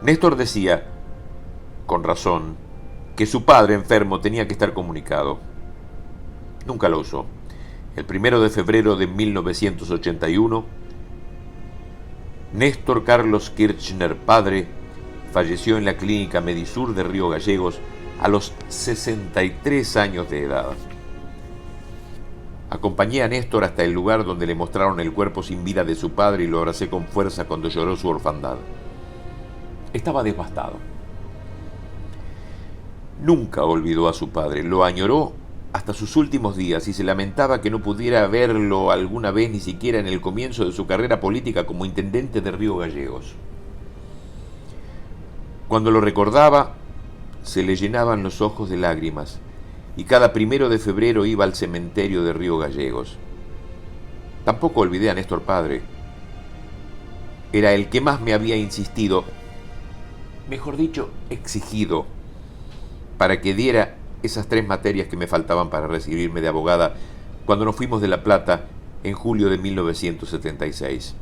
Néstor decía, con razón, que su padre enfermo tenía que estar comunicado. Nunca lo usó. El 1 de febrero de 1981, Néstor Carlos Kirchner, padre, falleció en la clínica Medisur de Río Gallegos a los 63 años de edad. Acompañé a Néstor hasta el lugar donde le mostraron el cuerpo sin vida de su padre y lo abracé con fuerza cuando lloró su orfandad. Estaba devastado. Nunca olvidó a su padre, lo añoró hasta sus últimos días y se lamentaba que no pudiera verlo alguna vez, ni siquiera en el comienzo de su carrera política como intendente de Río Gallegos. Cuando lo recordaba, se le llenaban los ojos de lágrimas y cada 1 de febrero iba al cementerio de Río Gallegos. Tampoco olvidé a Néstor padre. Era el que más me había insistido, mejor dicho, exigido, para que diera esas 3 materias que me faltaban para recibirme de abogada cuando nos fuimos de La Plata en julio de 1976.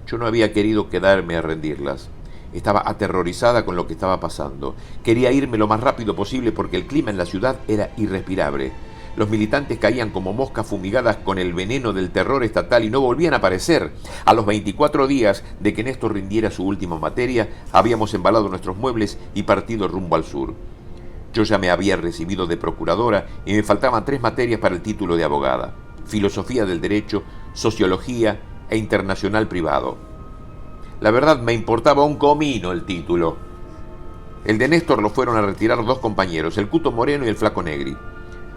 Yo no había querido quedarme a rendirlas. Estaba aterrorizada con lo que estaba pasando. Quería irme lo más rápido posible porque el clima en la ciudad era irrespirable. Los militantes caían como moscas fumigadas con el veneno del terror estatal y no volvían a aparecer. A los 24 días de que Néstor rindiera su última materia, habíamos embalado nuestros muebles y partido rumbo al sur. Yo ya me había recibido de procuradora y me faltaban 3 materias para el título de abogada: filosofía del derecho, sociología e internacional privado. La verdad, me importaba un comino el título. El de Néstor lo fueron a retirar 2 compañeros, el Cuto Moreno y el Flaco Negri.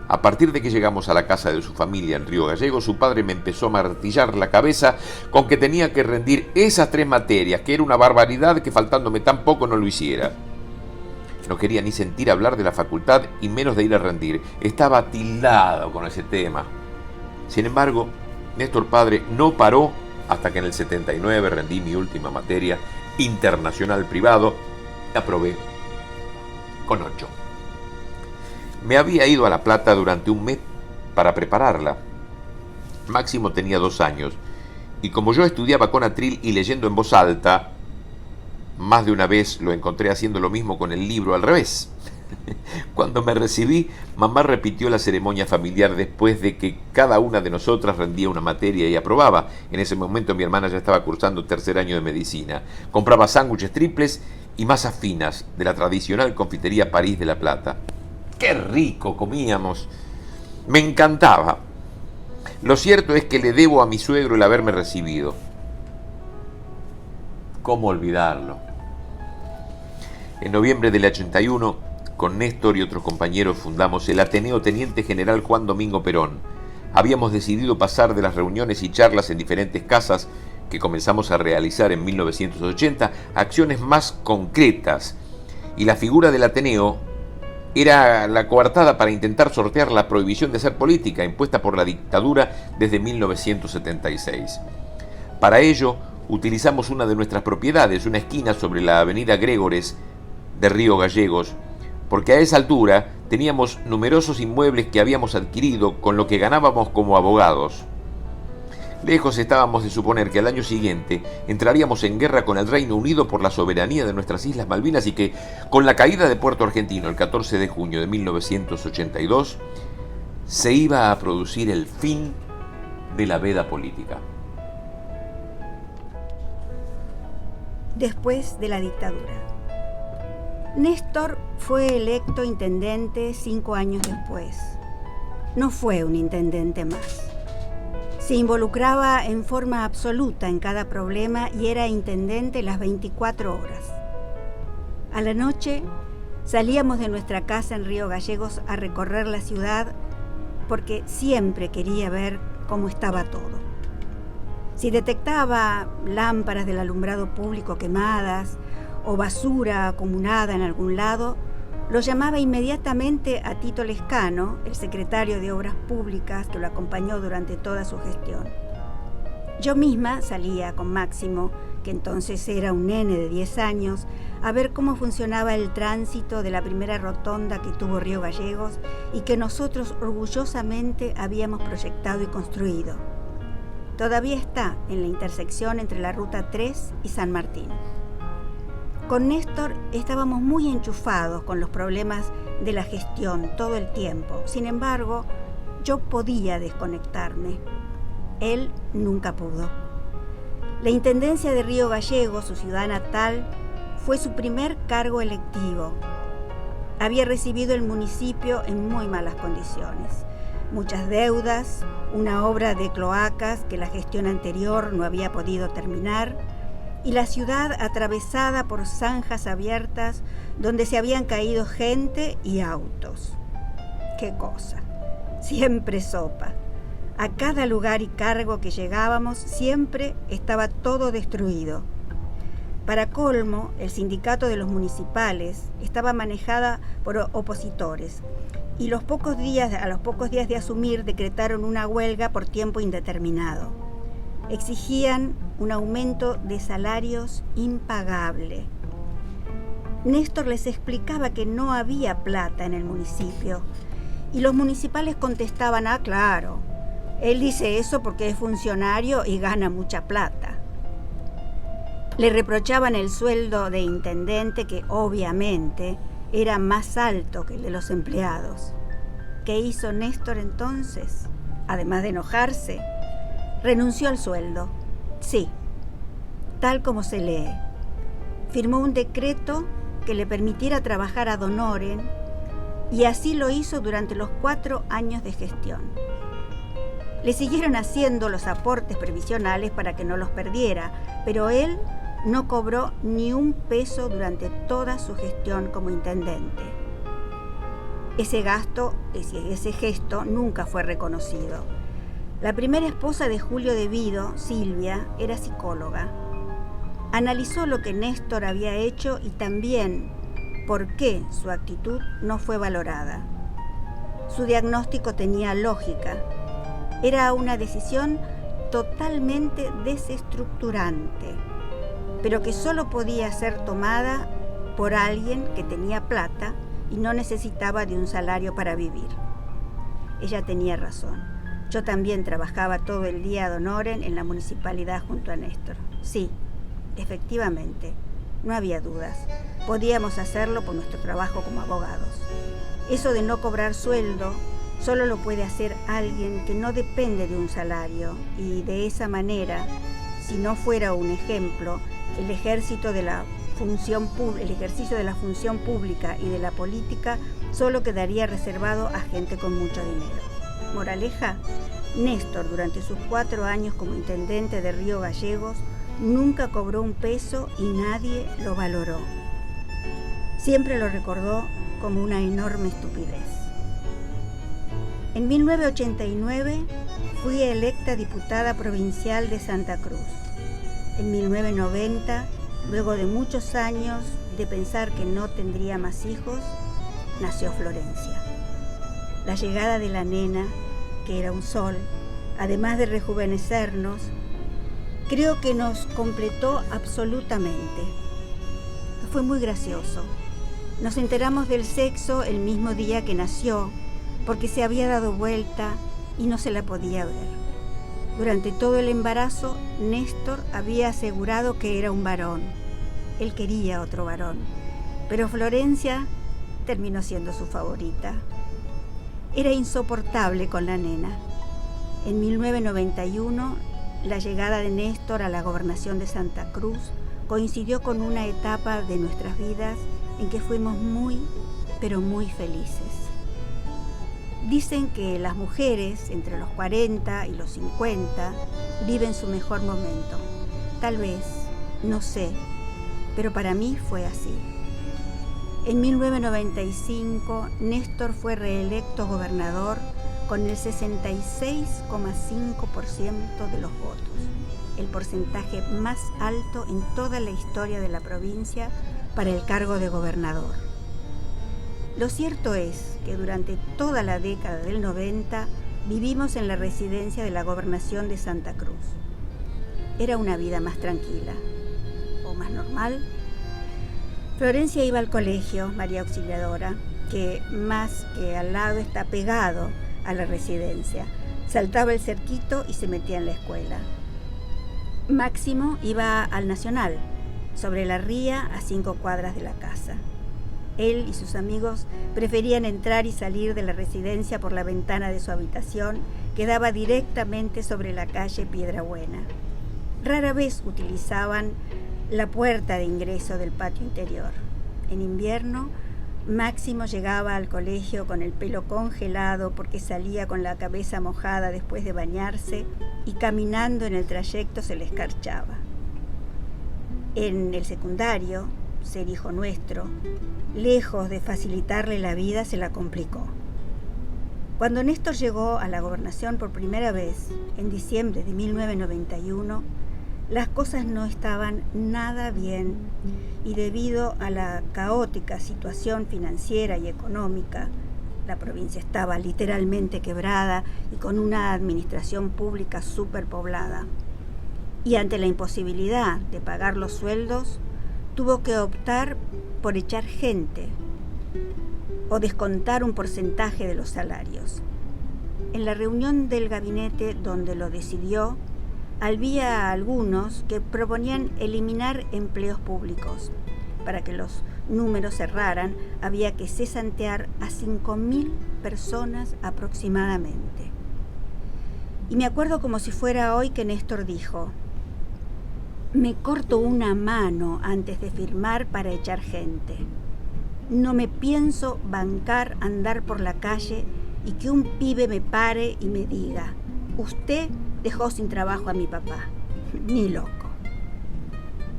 A partir de que llegamos a la casa de su familia en Río Gallegos, su padre me empezó a martillar la cabeza con que tenía que rendir esas 3 materias, que era una barbaridad que faltándome tan poco no lo hiciera. No quería ni sentir hablar de la facultad y menos de ir a rendir. Estaba tildado con ese tema. Sin embargo, Néstor padre no paró hasta que en el 79 rendí mi última materia, internacional privado, y aprobé con 8. Me había ido a La Plata durante un mes para prepararla. Máximo tenía 2 años, y como yo estudiaba con atril y leyendo en voz alta, más de una vez lo encontré haciendo lo mismo con el libro al revés. Cuando me recibí, mamá repitió la ceremonia familiar después de que cada una de nosotras rendía una materia y aprobaba. En ese momento mi hermana ya estaba cursando 3er año de medicina. Compraba sándwiches triples y masas finas de la tradicional confitería París de La Plata. ¡Qué rico comíamos! Me encantaba. Lo cierto es que le debo a mi suegro el haberme recibido. ¿Cómo olvidarlo? En noviembre del 81, con Néstor y otros compañeros fundamos el Ateneo Teniente General Juan Domingo Perón. Habíamos decidido pasar de las reuniones y charlas en diferentes casas que comenzamos a realizar en 1980 a acciones más concretas. Y la figura del Ateneo era la coartada para intentar sortear la prohibición de hacer política impuesta por la dictadura desde 1976. Para ello, utilizamos una de nuestras propiedades, una esquina sobre la avenida Gregores de Río Gallegos, porque a esa altura teníamos numerosos inmuebles que habíamos adquirido con lo que ganábamos como abogados. Lejos estábamos de suponer que al año siguiente entraríamos en guerra con el Reino Unido por la soberanía de nuestras Islas Malvinas y que, con la caída de Puerto Argentino el 14 de junio de 1982, se iba a producir el fin de la veda política. Después de la dictadura. Néstor fue electo intendente 5 años después. No fue un intendente más. Se involucraba en forma absoluta en cada problema y era intendente las 24 horas. A la noche salíamos de nuestra casa en Río Gallegos a recorrer la ciudad porque siempre quería ver cómo estaba todo. Si detectaba lámparas del alumbrado público quemadas o basura acumulada en algún lado, lo llamaba inmediatamente a Tito Lescano, el secretario de Obras Públicas que lo acompañó durante toda su gestión. Yo misma salía con Máximo, que entonces era un nene de 10 años, a ver cómo funcionaba el tránsito de la primera rotonda que tuvo Río Gallegos y que nosotros orgullosamente habíamos proyectado y construido. Todavía está en la intersección entre la Ruta 3 y San Martín. Con Néstor estábamos muy enchufados con los problemas de la gestión todo el tiempo. Sin embargo, yo podía desconectarme. Él nunca pudo. La Intendencia de Río Gallegos, su ciudad natal, fue su primer cargo electivo. Había recibido el municipio en muy malas condiciones. Muchas deudas, una obra de cloacas que la gestión anterior no había podido terminar, y la ciudad atravesada por zanjas abiertas donde se habían caído gente y autos. ¡Qué cosa! Siempre sopa. A cada lugar y cargo que llegábamos siempre estaba todo destruido. Para colmo, el sindicato de los municipales estaba manejada por opositores y a los pocos días de asumir decretaron una huelga por tiempo indeterminado. Exigían un aumento de salarios impagable. Néstor les explicaba que no había plata en el municipio y los municipales contestaban: ah, claro, él dice eso porque es funcionario y gana mucha plata. Le reprochaban el sueldo de intendente, que obviamente era más alto que el de los empleados. ¿Qué hizo Néstor entonces? Además de enojarse, renunció al sueldo. Sí, tal como se lee. Firmó un decreto que le permitiera trabajar ad honorem y así lo hizo durante los 4 años de gestión. Le siguieron haciendo los aportes previsionales para que no los perdiera, pero él no cobró ni un peso durante toda su gestión como intendente. Ese gesto nunca fue reconocido. La primera esposa de Julio de Vido, Silvia, era psicóloga. Analizó lo que Néstor había hecho y también por qué su actitud no fue valorada. Su diagnóstico tenía lógica. Era una decisión totalmente desestructurante, pero que solo podía ser tomada por alguien que tenía plata y no necesitaba de un salario para vivir. Ella tenía razón. Yo también trabajaba todo el día ad honorem en la municipalidad junto a Néstor. Sí, efectivamente, no había dudas. Podíamos hacerlo por nuestro trabajo como abogados. Eso de no cobrar sueldo solo lo puede hacer alguien que no depende de un salario y de esa manera, si no fuera un ejemplo, el ejercicio de la función pública y de la política solo quedaría reservado a gente con mucho dinero. Moraleja, Néstor durante sus 4 años como intendente de Río Gallegos nunca cobró un peso y nadie lo valoró. Siempre lo recordó como una enorme estupidez. En 1989 fui electa diputada provincial de Santa Cruz. En 1990, luego de muchos años de pensar que no tendría más hijos, nació Florencia. La llegada de la nena, que era un sol, además de rejuvenecernos, creo que nos completó absolutamente. Fue muy gracioso. Nos enteramos del sexo el mismo día que nació, porque se había dado vuelta y no se la podía ver. Durante todo el embarazo, Néstor había asegurado que era un varón. Él quería otro varón, pero Florencia terminó siendo su favorita. Era insoportable con la nena. En 1991, la llegada de Néstor a la gobernación de Santa Cruz coincidió con una etapa de nuestras vidas en que fuimos muy, pero muy felices. Dicen que las mujeres entre los 40 y los 50 viven su mejor momento. Tal vez, no sé, pero para mí fue así. En 1995, Néstor fue reelecto gobernador con el 66,5% de los votos. el porcentaje más alto en toda la historia de la provincia para el cargo de gobernador. Lo cierto es que durante toda la década del 90 vivimos en la residencia de la gobernación de Santa Cruz. Era una vida más tranquila, o más normal. Florencia iba al colegio María Auxiliadora, que más que al lado está pegado a la residencia. Saltaba el cerquito y se metía en la escuela. Máximo iba al Nacional, sobre la ría a 5 cuadras de la casa. Él y sus amigos preferían entrar y salir de la residencia por la ventana de su habitación, que daba directamente sobre la calle Piedrabuena. Rara vez utilizaban la puerta de ingreso del patio interior. En invierno, Máximo llegaba al colegio con el pelo congelado porque salía con la cabeza mojada después de bañarse y caminando en el trayecto se le escarchaba. En el secundario, ser hijo nuestro, lejos de facilitarle la vida, se la complicó. Cuando Néstor llegó a la gobernación por primera vez, en diciembre de 1991, las cosas no estaban nada bien y debido a la caótica situación financiera y económica, la provincia estaba literalmente quebrada y con una administración pública superpoblada. Y ante la imposibilidad de pagar los sueldos, tuvo que optar por echar gente o descontar un porcentaje de los salarios. En la reunión del gabinete donde lo decidió, había algunos que proponían eliminar empleos públicos. Para que los números cerraran, había que cesantear a 5.000 personas aproximadamente. Y me acuerdo como si fuera hoy que Néstor dijo: me corto una mano antes de firmar para echar gente. No me pienso bancar andar por la calle y que un pibe me pare y me diga: usted dejó sin trabajo a mi papá. Ni loco.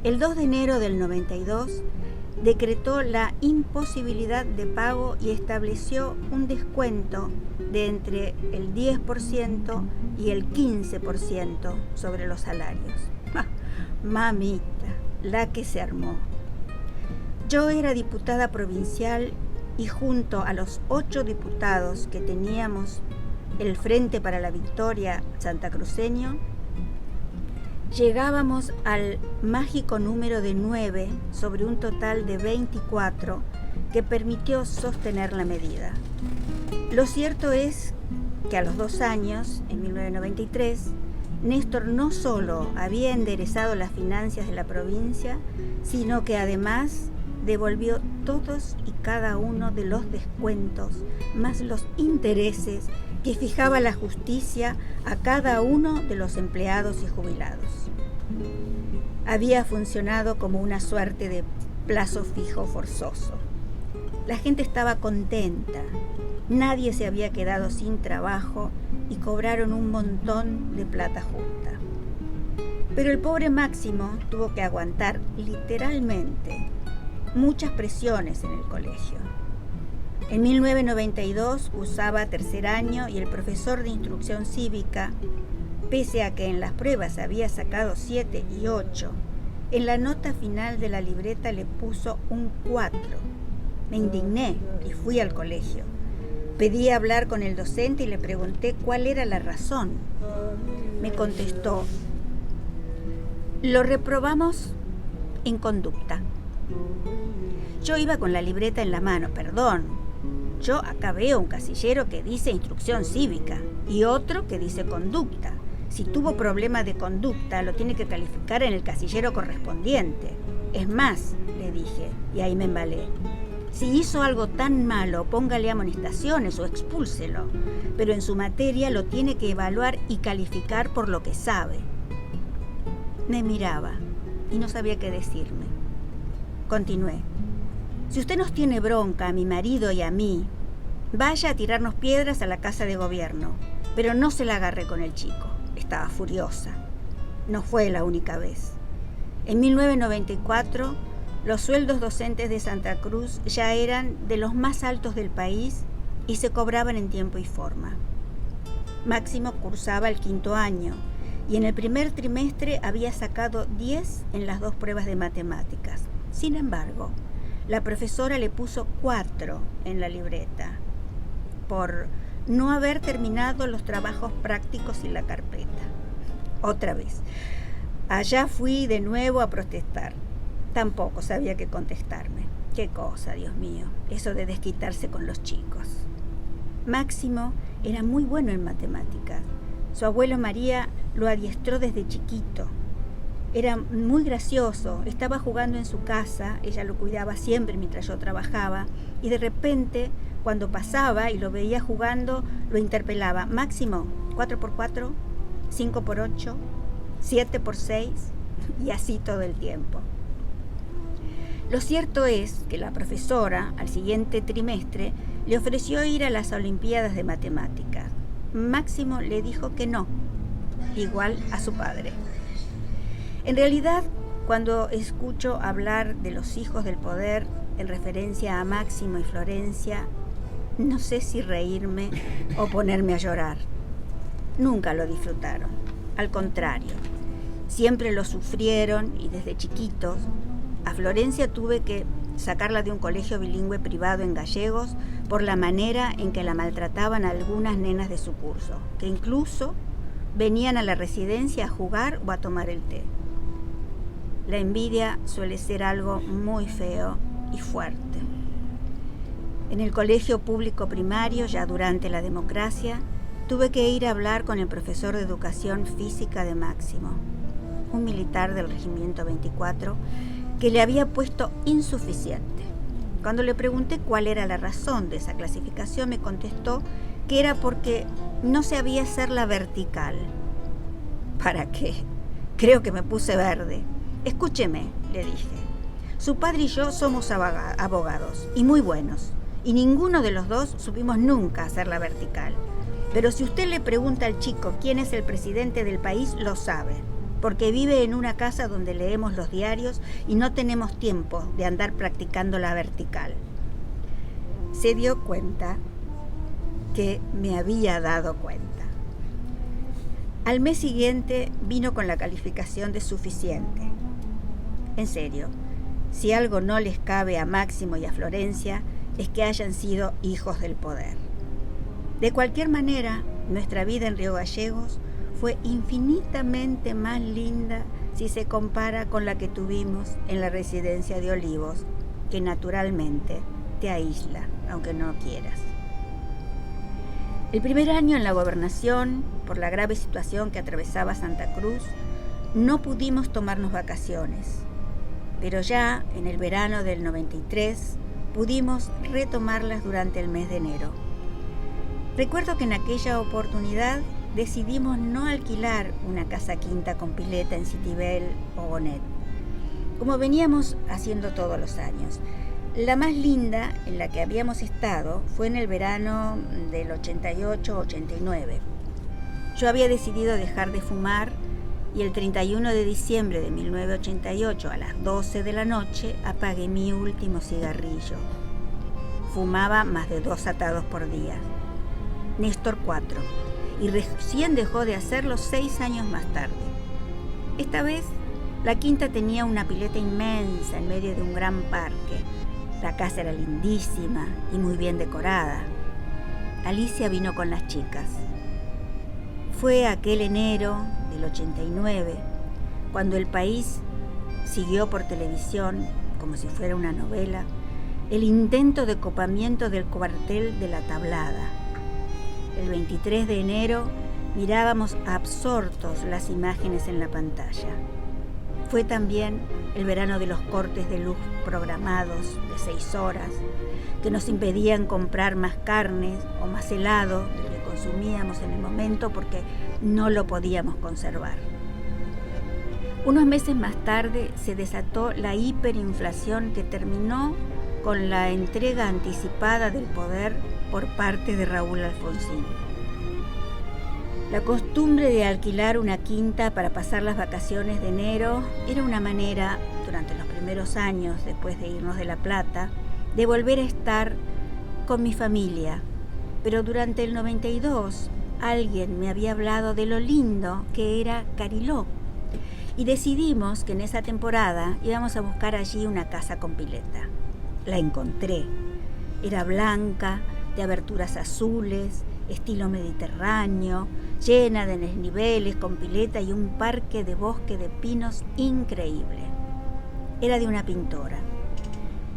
El 2 de enero del 92 decretó la imposibilidad de pago y estableció un descuento de entre el 10% y el 15% sobre los salarios. Mamita, la que se armó. Yo era diputada provincial y junto a los 8 diputados que teníamos el Frente para la Victoria santacruceño, llegábamos al mágico número de 9 sobre un total de 24 que permitió sostener la medida. Lo cierto es que a los 2 años, en 1993, Néstor no solo había enderezado las finanzas de la provincia, sino que además devolvió todos y cada uno de los descuentos, más los intereses que fijaba la justicia a cada uno de los empleados y jubilados. Había funcionado como una suerte de plazo fijo forzoso. La gente estaba contenta, nadie se había quedado sin trabajo y cobraron un montón de plata justa. Pero el pobre Máximo tuvo que aguantar literalmente muchas presiones en el colegio. En 1992 cursaba 3er año y el profesor de instrucción cívica, pese a que en las pruebas había sacado 7 y 8, en la nota final de la libreta le puso un 4. Me indigné y fui al colegio. Pedí hablar con el docente y le pregunté cuál era la razón. Me contestó: lo reprobamos en conducta. Yo iba con la libreta en la mano. Perdón, yo acá veo un casillero que dice instrucción cívica y otro que dice conducta. Si tuvo problema de conducta, lo tiene que calificar en el casillero correspondiente. Es más, le dije, y ahí me embalé: si hizo algo tan malo, póngale amonestaciones o expúlselo, pero en su materia lo tiene que evaluar y calificar por lo que sabe. Me miraba y no sabía qué decirme. Continué: si usted nos tiene bronca a mi marido y a mí, vaya a tirarnos piedras a la casa de gobierno, pero no se la agarre con el chico. Estaba furiosa. No fue la única vez. En 1994, los sueldos docentes de Santa Cruz ya eran de los más altos del país y se cobraban en tiempo y forma. Máximo cursaba el 5º año y en el primer trimestre había sacado 10 en las 2 pruebas de matemáticas. Sin embargo, la profesora le puso 4 en la libreta por no haber terminado los trabajos prácticos y la carpeta. Otra vez. Allá fui de nuevo a protestar. Tampoco sabía qué contestarme. Qué cosa, Dios mío, eso de desquitarse con los chicos. Máximo era muy bueno en matemáticas. Su abuelo María lo adiestró desde chiquito. Era muy gracioso, estaba jugando en su casa, ella lo cuidaba siempre mientras yo trabajaba, y de repente, cuando pasaba y lo veía jugando, lo interpelaba. Máximo, 4x4, 5x8, 7x6, y así todo el tiempo. Lo cierto es que la profesora, al siguiente trimestre, le ofreció ir a las Olimpiadas de Matemáticas. Máximo le dijo que no, igual a su padre. En realidad, cuando escucho hablar de los hijos del poder en referencia a Máximo y Florencia, no sé si reírme o ponerme a llorar. Nunca lo disfrutaron, al contrario, siempre lo sufrieron y desde chiquitos. A Florencia tuve que sacarla de un colegio bilingüe privado en Gallegos por la manera en que la maltrataban algunas nenas de su curso, que incluso venían a la residencia a jugar o a tomar el té. La envidia suele ser algo muy feo y fuerte. En el colegio público primario, ya durante la democracia, tuve que ir a hablar con el profesor de educación física de Máximo, un militar del regimiento 24, que le había puesto insuficiente. Cuando le pregunté cuál era la razón de esa clasificación, me contestó que era porque no sabía hacer la vertical. ¿Para qué? Creo que me puse verde. Escúcheme, le dije. Su padre y yo somos abogados, y muy buenos, y ninguno de los dos supimos nunca hacer la vertical. Pero si usted le pregunta al chico quién es el presidente del país, lo sabe, porque vive en una casa donde leemos los diarios y no tenemos tiempo de andar practicando la vertical. Se dio cuenta que me había dado cuenta. Al mes siguiente vino con la calificación de suficiente. En serio, si algo no les cabe a Máximo y a Florencia, es que hayan sido hijos del poder. De cualquier manera, nuestra vida en Río Gallegos fue infinitamente más linda si se compara con la que tuvimos en la residencia de Olivos, que naturalmente te aísla, aunque no quieras. El primer año en la gobernación, por la grave situación que atravesaba Santa Cruz, no pudimos tomarnos vacaciones, pero ya en el verano del 93 pudimos retomarlas durante el mes de enero. Recuerdo que en aquella oportunidad decidimos no alquilar una casa quinta con pileta en Citibel o Bonet, como veníamos haciendo todos los años. La más linda en la que habíamos estado fue en el verano del 88-89. Yo había decidido dejar de fumar y el 31 de diciembre de 1988 a las 12 de la noche apagué mi último cigarrillo. Fumaba más de 2 atados por día. Néstor 4. Y recién dejó de hacerlo 6 años más tarde. Esta vez, la quinta tenía una pileta inmensa en medio de un gran parque. La casa era lindísima y muy bien decorada. Alicia vino con las chicas. Fue aquel enero del 89, cuando el país siguió por televisión, como si fuera una novela, el intento de copamiento del cuartel de La Tablada. El 23 de enero mirábamos absortos las imágenes en la pantalla. Fue también el verano de los cortes de luz programados de 6 horas, que nos impedían comprar más carnes o más helado del que consumíamos en el momento porque no lo podíamos conservar. Unos meses más tarde se desató la hiperinflación que terminó con la entrega anticipada del poder por parte de Raúl Alfonsín. La costumbre de alquilar una quinta para pasar las vacaciones de enero era una manera, durante los primeros años después de irnos de La Plata, de volver a estar con mi familia. Pero durante el 92 alguien me había hablado de lo lindo que era Cariló y decidimos que en esa temporada íbamos a buscar allí una casa con pileta. La encontré. Era blanca, de aberturas azules, estilo mediterráneo, llena de desniveles, con pileta y un parque de bosque de pinos increíble. Era de una pintora.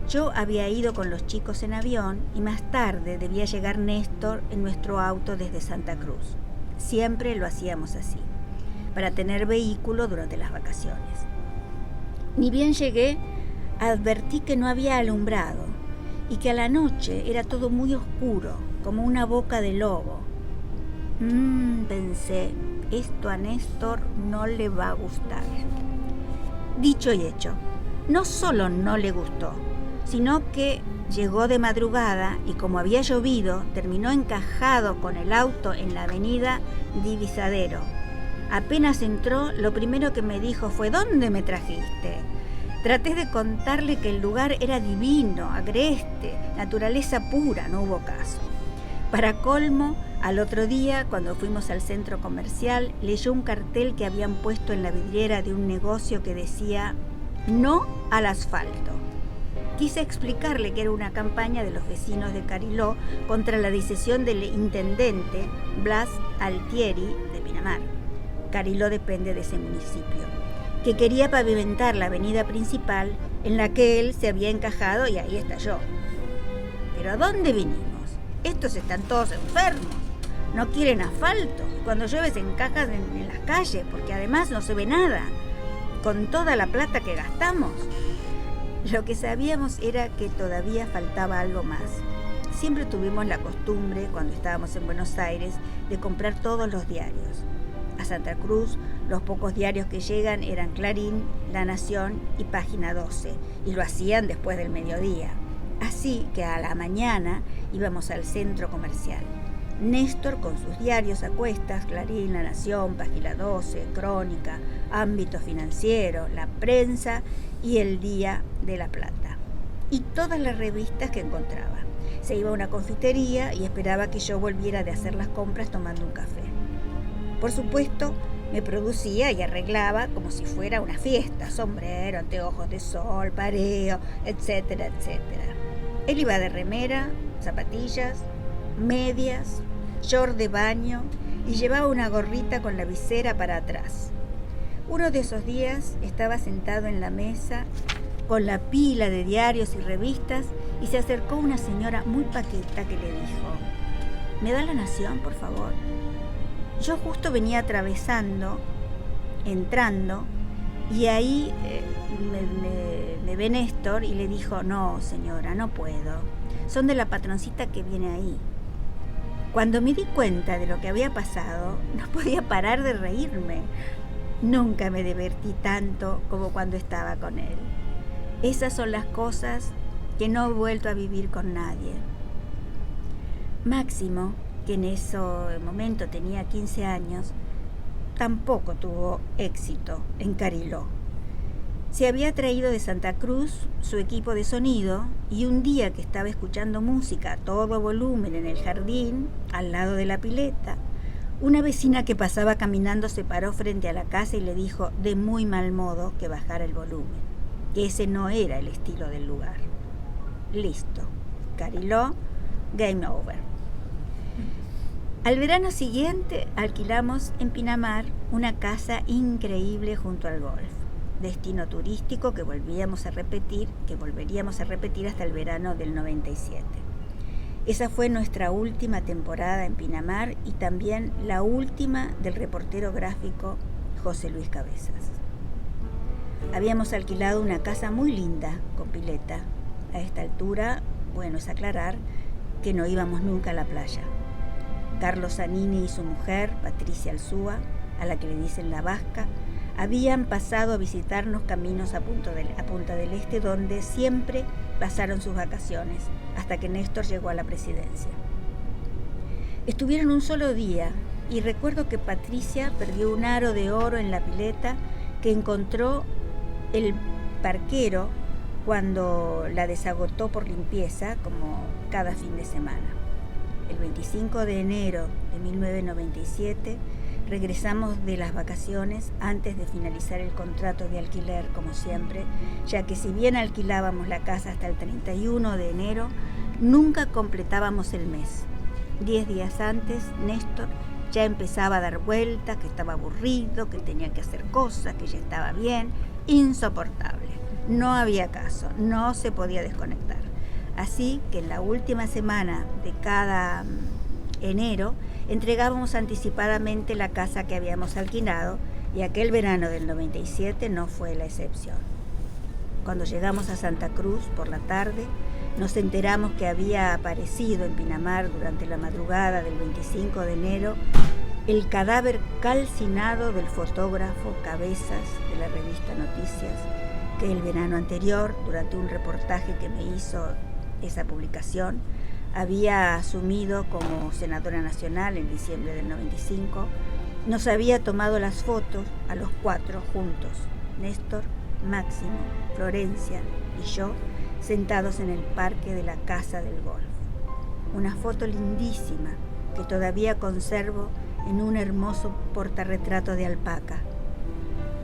Yo había ido con los chicos en avión y más tarde debía llegar Néstor en nuestro auto desde Santa Cruz. Siempre lo hacíamos así, para tener vehículo durante las vacaciones. Ni bien llegué, advertí que no había alumbrado y que a la noche era todo muy oscuro, como una boca de lobo. Pensé, esto a Néstor no le va a gustar. Dicho y hecho, no solo no le gustó, sino que llegó de madrugada y como había llovido, terminó encajado con el auto en la avenida Divisadero. Apenas entró, lo primero que me dijo fue: ¿dónde me trajiste? Traté de contarle que el lugar era divino, agreste, naturaleza pura, no hubo caso. Para colmo, al otro día, cuando fuimos al centro comercial, leyó un cartel que habían puesto en la vidriera de un negocio que decía: no al asfalto. Quise explicarle que era una campaña de los vecinos de Cariló contra la decisión del intendente Blas Altieri de Pinamar. Cariló depende de ese municipio, que quería pavimentar la avenida principal en la que él se había encajado y ahí estalló. ¿Pero a dónde vinimos? Estos están todos enfermos, no quieren asfalto, cuando llueve se encajan en las calles porque además no se ve nada, con toda la plata que gastamos. Lo que sabíamos era que todavía faltaba algo más. Siempre tuvimos la costumbre, cuando estábamos en Buenos Aires, de comprar todos los diarios. A Santa Cruz, los pocos diarios que llegan eran Clarín, La Nación y Página 12, y lo hacían después del mediodía. Así que a la mañana íbamos al centro comercial. Néstor con sus diarios a cuestas, Clarín, La Nación, Página 12, Crónica, Ámbito Financiero, La Prensa y El Día de la Plata. Y todas las revistas que encontraba. Se iba a una confitería y esperaba que yo volviera de hacer las compras tomando un café. Por supuesto, me producía y arreglaba como si fuera una fiesta: sombrero, anteojos de sol, pareo, etcétera, etcétera. Él iba de remera, zapatillas, medias, short de baño y llevaba una gorrita con la visera para atrás. Uno de esos días estaba sentado en la mesa con la pila de diarios y revistas y se acercó una señora muy paqueta que le dijo: ¿me da La Nación, por favor? Yo justo venía entrando, y ahí me ve Néstor y le dijo: no, señora, no puedo. Son de la patroncita que viene ahí. Cuando me di cuenta de lo que había pasado, no podía parar de reírme. Nunca me divertí tanto como cuando estaba con él. Esas son las cosas que no he vuelto a vivir con nadie. Máximo, que en ese momento tenía 15 años, tampoco tuvo éxito en Cariló. Se había traído de Santa Cruz su equipo de sonido y un día que estaba escuchando música a todo volumen en el jardín, al lado de la pileta, una vecina que pasaba caminando se paró frente a la casa y le dijo de muy mal modo que bajara el volumen, que ese no era el estilo del lugar. Listo. Cariló, game over. Al verano siguiente alquilamos en Pinamar una casa increíble junto al golf, destino turístico que volveríamos a repetir hasta el verano del 97. Esa fue nuestra última temporada en Pinamar y también la última del reportero gráfico José Luis Cabezas. Habíamos alquilado una casa muy linda con pileta. A esta altura, bueno es aclarar que no íbamos nunca a la playa. Carlos Zanini y su mujer, Patricia Alzúa, a la que le dicen la Vasca, habían pasado a visitarnos caminos a Punta del Este, donde siempre pasaron sus vacaciones, hasta que Néstor llegó a la presidencia. Estuvieron un solo día y recuerdo que Patricia perdió un aro de oro en la pileta que encontró el parquero cuando la desagotó por limpieza, como cada fin de semana. El 25 de enero de de 1997, regresamos de las vacaciones antes de finalizar el contrato de alquiler, como siempre, ya que si bien alquilábamos la casa hasta el 31 de enero, nunca completábamos el mes. 10 días antes, Néstor ya empezaba a dar vueltas, que estaba aburrido, que tenía que hacer cosas, que ya estaba bien, insoportable. No había caso, no se podía desconectar. Así que en la última semana de cada enero entregábamos anticipadamente la casa que habíamos alquilado, y aquel verano del 97 no fue la excepción. Cuando llegamos a Santa Cruz por la tarde, nos enteramos que había aparecido en Pinamar durante la madrugada del 25 de enero el cadáver calcinado del fotógrafo Cabezas de la revista Noticias, que el verano anterior, durante un reportaje que me hizo esa publicación, había asumido como senadora nacional en diciembre del 95, nos había tomado las fotos a los 4 juntos, Néstor, Máximo, Florencia y yo, sentados en el parque de la Casa del Golf. Una foto lindísima que todavía conservo en un hermoso portarretrato de alpaca.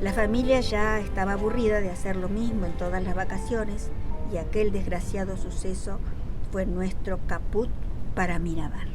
La familia ya estaba aburrida de hacer lo mismo en todas las vacaciones, y aquel desgraciado suceso fue nuestro caput para Miramar.